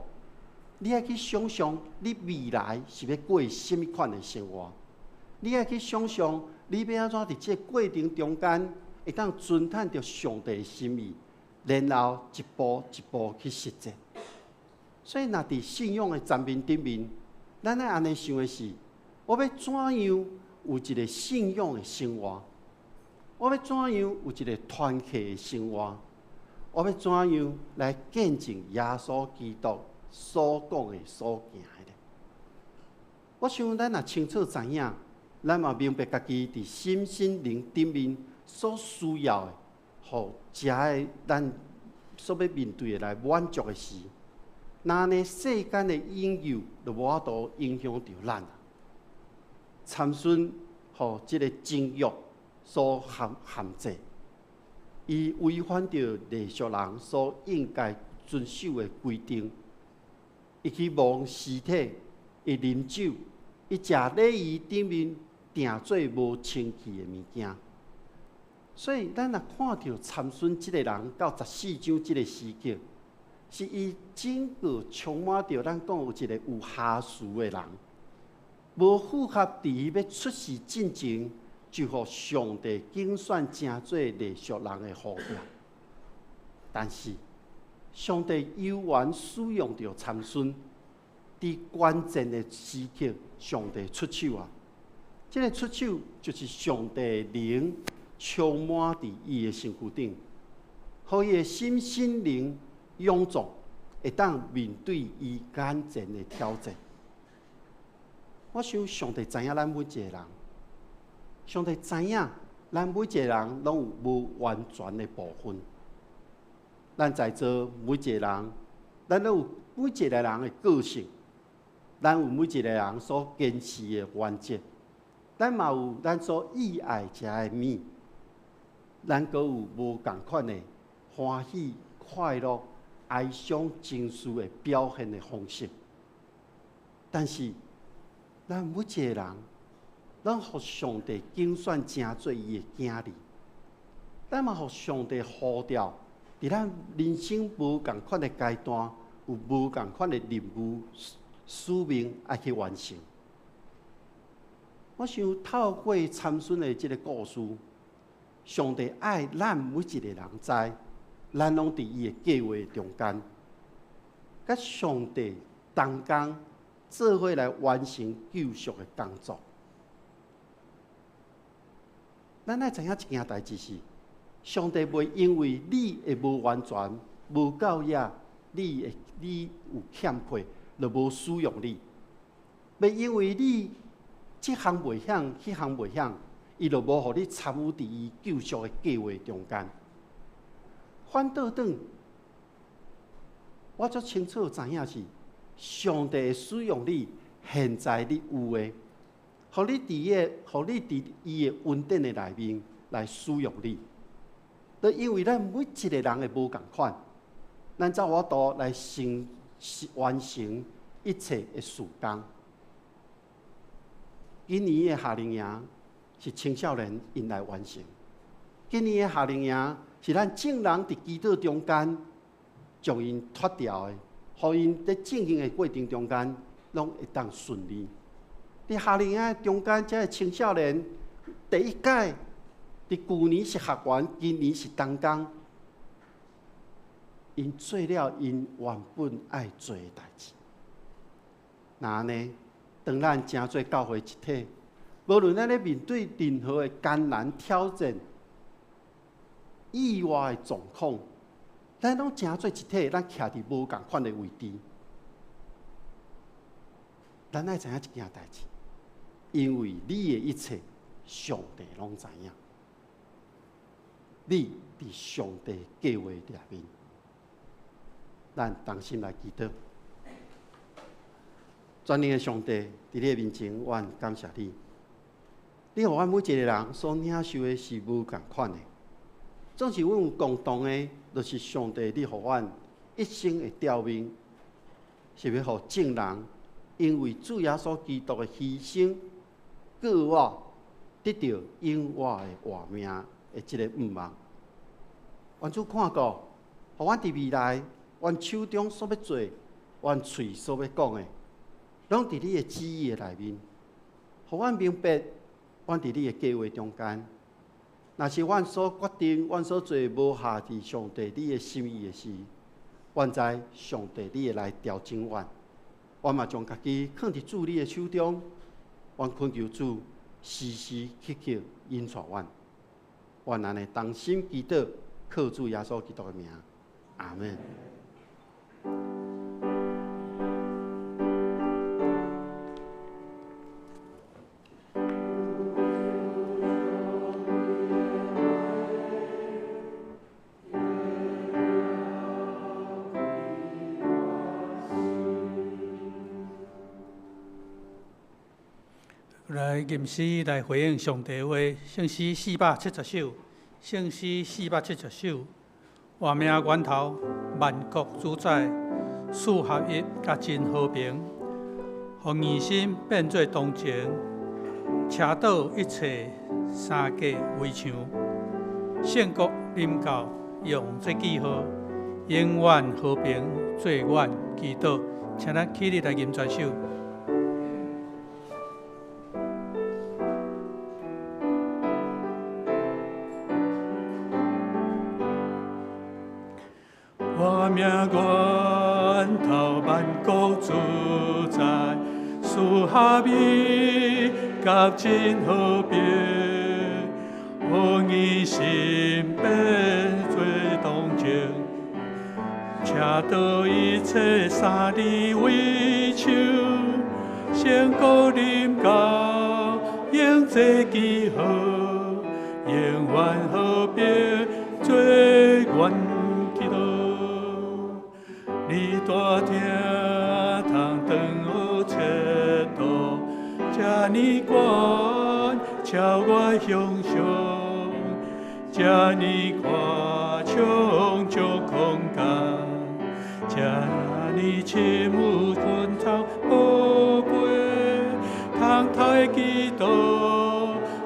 你爱去想象你未来是要过甚物款的生活，你爱去想象你要安怎伫即个过程中间会当遵探着上帝的心意，然后一步一步去实践。所以，若伫信仰的层面顶面，咱爱安尼想的是，我要怎样有一个信仰的生活？我要怎样有一个团契的生活？我要怎样来见证耶稣基督所讲的、所行的？我想咱若清楚知影，咱嘛明白家己伫心身灵顶面所需要的，互遮个咱所要面对的来满足的时，那呢世间的引诱就无法度影响到咱啦。参孙互即个情欲所限制。伊违反着列属人所应该遵守的规定，伊去摸尸体，伊啉酒，伊食礼仪顶面定做无清气的物件。所以，咱若看到参孙即个人到14章即个时刻，是伊整个充满着咱讲有一个有瑕疵的人，无符合伫伊要出世进前就互上帝竞选成做历俗人的呼召。但是，上帝有缘使用着参孙，伫关键的时刻，上帝出手啊！这个出手就是上帝的灵充满伫伊的身躯顶，互伊的心灵勇壮，会当面对伊眼前的挑战。我想，上帝知影咱每一个人，上帝知影咱每一个人拢有无完全的部分。咱在座每一个人，咱都有每一个人的个性，咱有每一个人所坚持的原则，咱嘛有咱所喜爱食的物，咱阁有无共款的欢喜、快乐、哀伤情绪的表现的方式。但是，咱每一个人，咱互上帝竞选成做伊的囝儿，咱嘛互上帝呼召。伫咱人生无共款的阶段，有无共款的任务、使命爱去完成。我想透过参孙的这个故事，上帝爱咱每一个人知，咱拢伫伊的计划中间，甲上帝同工做伙来完成救赎的工作。咱爱知影一件代志是。上帝袂因为你会无完全、无够野，你有欠缺，就无使用你；袂因为你这项袂晓，迄项袂晓，伊就无互你参与伫伊救赎的计划中间。反倒转，我足清楚知影是上帝会使用你，现在你有的，互你伫伊的恩典的内面来使用你。都因为咱每一个人的无共款，咱才有法度来完成一切的事工。今年的夏令营是青少年因来完成，今年的夏令营是咱正人伫基督中间将因脱掉的，互因在正行的过程中间拢会当顺利。伫夏令营中间，这青少年第一届。伫旧年是学员，今年是同工，因做了因原本爱做的代志。那呢，当咱成做教会一体，无论咱咧面对任何的艰难挑战、意外的状况，咱拢成做一体，咱徛伫无共款的位置。咱爱知影一件代志，因为你的一切，上帝拢知影。你伫上帝计划里面，咱同心来祈祷。全能的上帝，伫你的面前，阮感谢你。你互阮每一个人所领受的是无共款的，总是阮有共同的，就是上帝你互阮一生的调命，是要互正人因为主耶稣基督的牺牲，过我得到永远的活命。的这个愿望，愿主看顾，互阮伫未来，阮手中所要做，阮嘴所要讲的，拢伫你的旨意的内面，互阮明白，阮伫你的计划中间。若是阮所决定，阮所做无下伫上帝你的心意的事，阮知上帝你会来调整阮。阮嘛将家己放伫主你的手中，阮恳求主时时刻刻引带阮。愿安尼同心祈祷，靠主耶稣基督的名，阿门。来吟诗来回应上帝话，圣诗470首，圣诗470首，活命源头，万国主宰，四合一，甲真和平，互义心变做同情，车倒一切三界围墙，圣国临到，用这记号，永远和平，最远祈祷，请咱起立来吟全首。我命源头万国主宰，赐合一，甲真和平，互伊心变做同情，车道一切三里为手，先国临高，永结记号，永远和平做愿。你大听，通长好切度，这呢远，超我想象，这呢宽敞足空间，这呢深有昆虫宝贝，通台基督，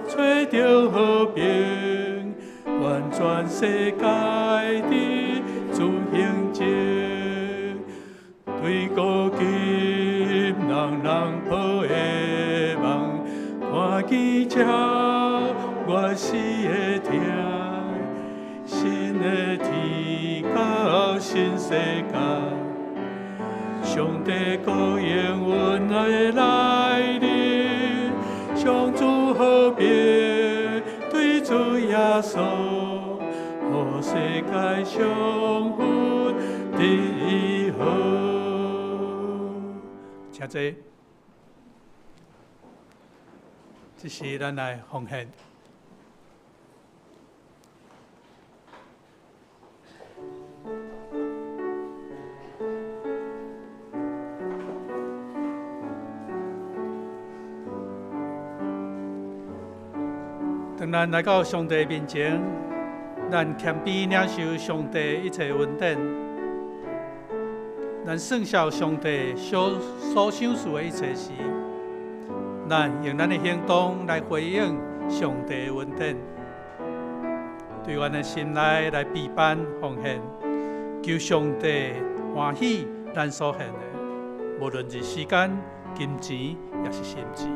找着和平，完全世界的自行者。对古今人人抱的梦，看见这我死的听，新的天到新世界，上帝高永恩爱的来临，上主和平对主耶稣，予世界上分第好。请坐，这是咱来奉献。当咱来到上帝面前，咱谦卑领受上帝一切恩典。咱顺效上帝所赏赐的一切事，咱用咱的行动来回应上帝的恩典，对阮的心内来陪伴奉献，求上帝欢喜咱所献的，无论是时间、金钱，也是心志。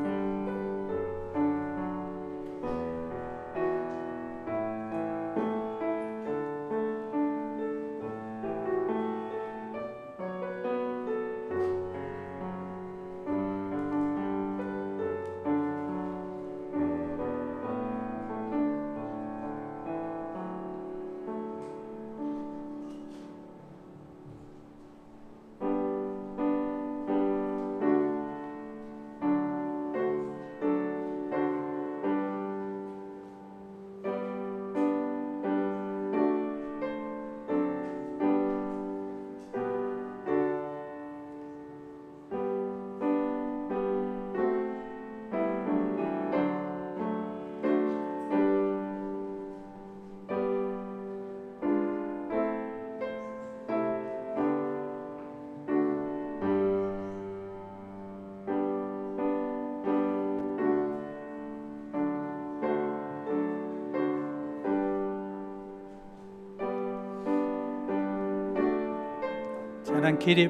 请咱起立。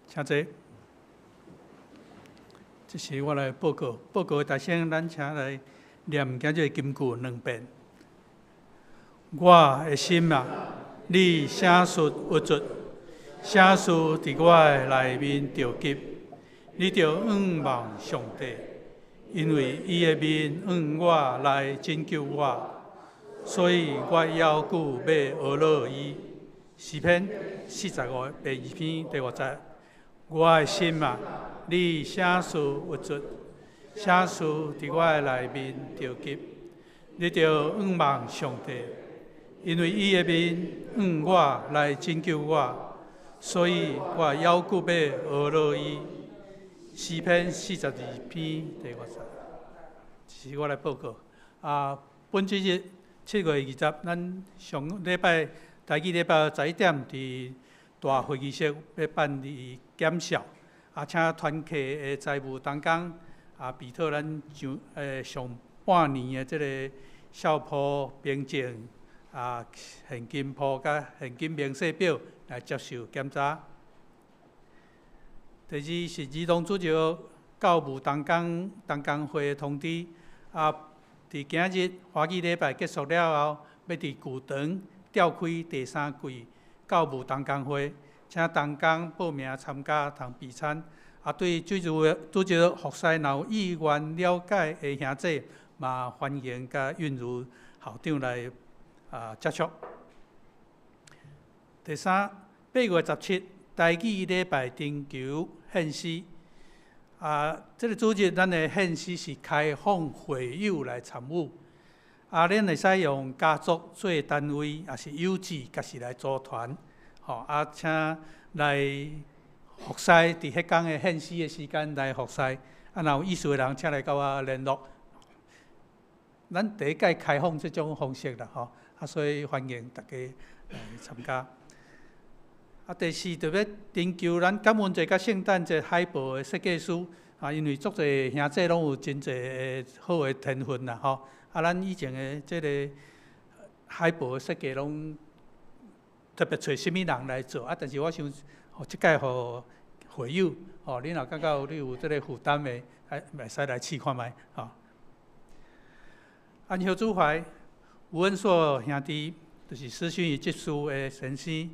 请坐。这是我来报告。报告的大声，咱请来念今日金句2遍。我的心啊，你写述有足，写述伫我的内面着急，你着仰望上帝，因为伊的面向我来拯救我，所以我要求要学乐伊。诗篇45第2篇第5节：我的心啊，你啥事有出？啥事伫我的内面着急？你着仰望上帝，因为伊的面向我来拯救我，所以我要求要学乐伊。诗篇42篇第5节，是我来报告。本主日7月20，咱上礼拜台语礼拜11点伫大会议室要办理检校，请团契的财务同工比讨咱上半年的即个校铺凭证现金铺甲现金明细表来接受检查。第二是儿童主席教务同工会的通知，伫今日华语礼拜结束了后，要伫旧堂召开第3季教务同工会，请同工报名参加通备餐。对主席服侍若有意愿了解的兄弟，嘛欢迎甲韵如校长来接触。第3，8月17，台语礼拜征求献诗。这个主日咱的献诗是开放会友来参与。咱会使用家族做单位，也是友姊，家是来组团。请来服侍伫迄天的献诗的时间来服侍。若有意思的人，请来甲我联络。咱第一届开放这种方式啦，所以欢迎大家来参加。第4，特别征求咱感恩节甲圣诞节海报的设计师，因为足侪兄弟拢有真侪好的天分啦，咱以前的即个海报的设计拢特别找什么人来做，但是我想，即届互会友，你若感觉你有即个负担的，会使来试看觅，安孝主怀吴恩硕兄弟，就是私讯与结束的神师。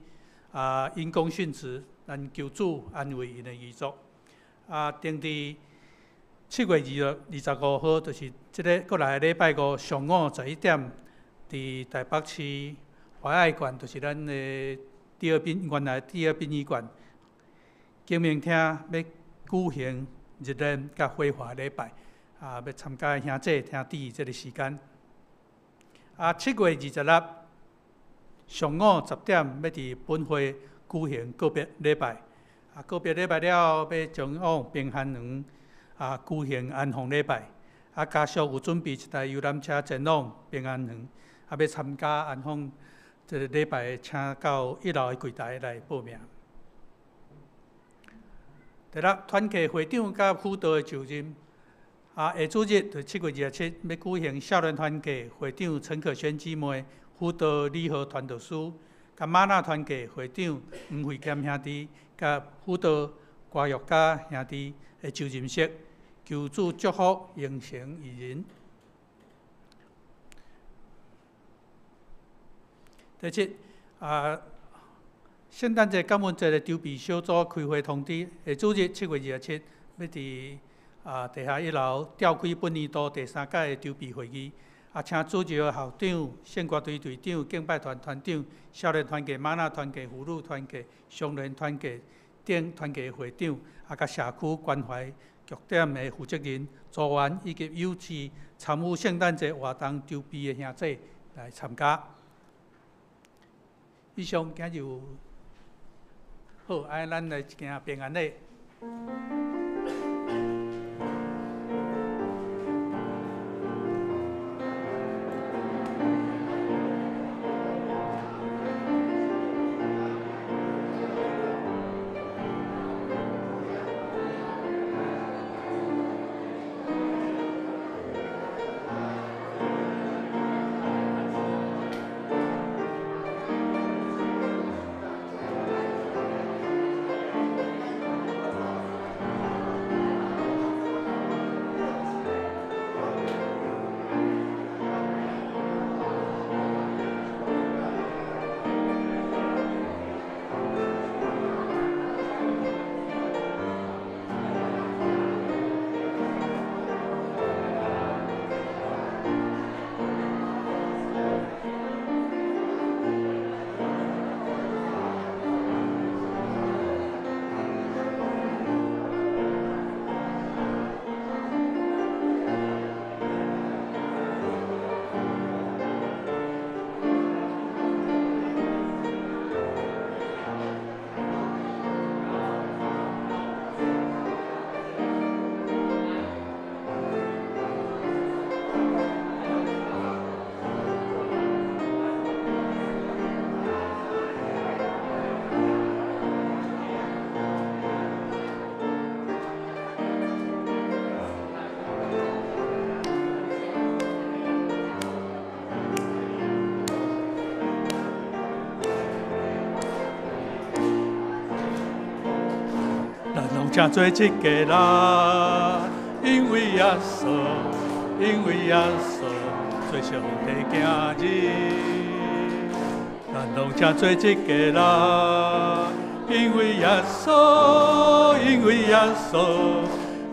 因公殉职，咱求主安慰因的遗族。定伫7月25号，就是即个过来的礼拜5上午11点，伫台北市怀爱馆，就是咱的原来第二殡仪馆，景明厅要举行日宴甲火化礼拜，要参加的兄弟听旨即个时间。7月26。上午10点要伫本会举行告别礼拜，告别礼拜了后，要前往平汉园举行安放礼拜，家属有准备一台游览车前往平安园，要参加安放这个礼拜，请到1楼的柜台来报名。第6，团契会长甲辅导的就任。下主日就7月27要举行少年团契会长陈可轩姊妹。辅导礼和传道书，甲玛纳团契会长黄惠谦兄弟，甲辅导瓜玉家兄弟的就任式，求主祝福形成宜人。第7，圣诞节感恩节的筹备小组开会通知，下主日7月27要伫地下1楼召开本年度第3届的筹备会议。请主席、校长、献歌队队长、敬拜团团长、少年团契、玛纳团契、妇女团契、双联团契等团契会长，甲社区关怀据点的负责人、组员以及友姊参与圣诞节活动筹备的兄弟来参加。以上今日好，咱来行平安礼。真多一家人，因为耶稣，因为耶稣做上帝囝儿。咱拢真多一家人，因为耶稣，因为耶稣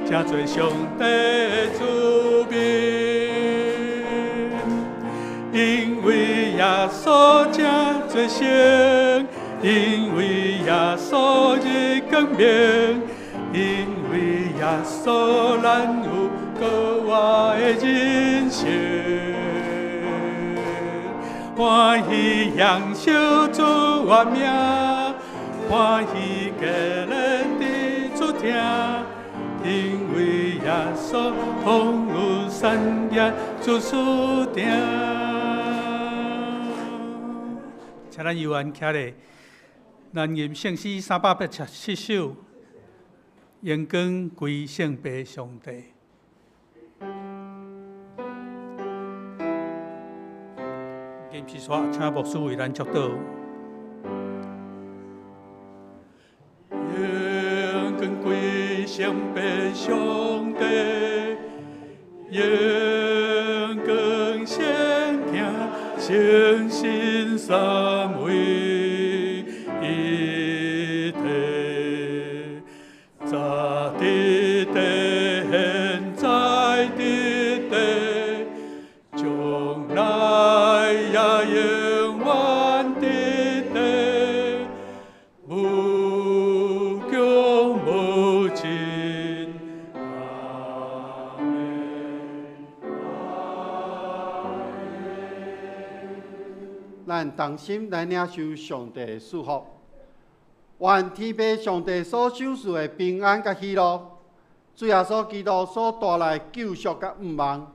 真多上帝的子民。因为耶稣真多生，因为耶稣日更明，因为耶稣咱有过活的人生，欢喜享受主我名，欢喜给人的主听，因为耶稣风雨山野主所定。请咱游员徛咧，咱吟圣诗387首，荣光归圣父上帝。吟诗说，请牧师为咱祝祷。荣光归圣父上帝，荣光圣听。诚心三位一体，早的地，现在的地，将来也永远的地，无穷无尽。阿门。咱同心来领受上帝的祝福，愿天父上帝所赏赐的平安甲喜乐，主耶稣基督所带来救赎甲盼望，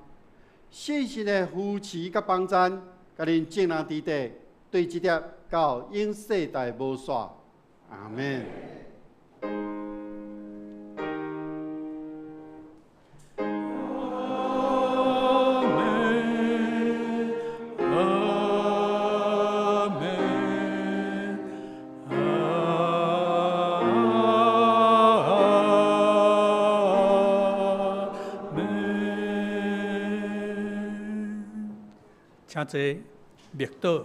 信心的扶持甲帮赞，甲恁众人之地，对这点到永世代无煞。阿门。请坐，默祷。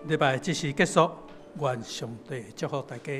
礼拜即时结束，愿上帝祝福大家。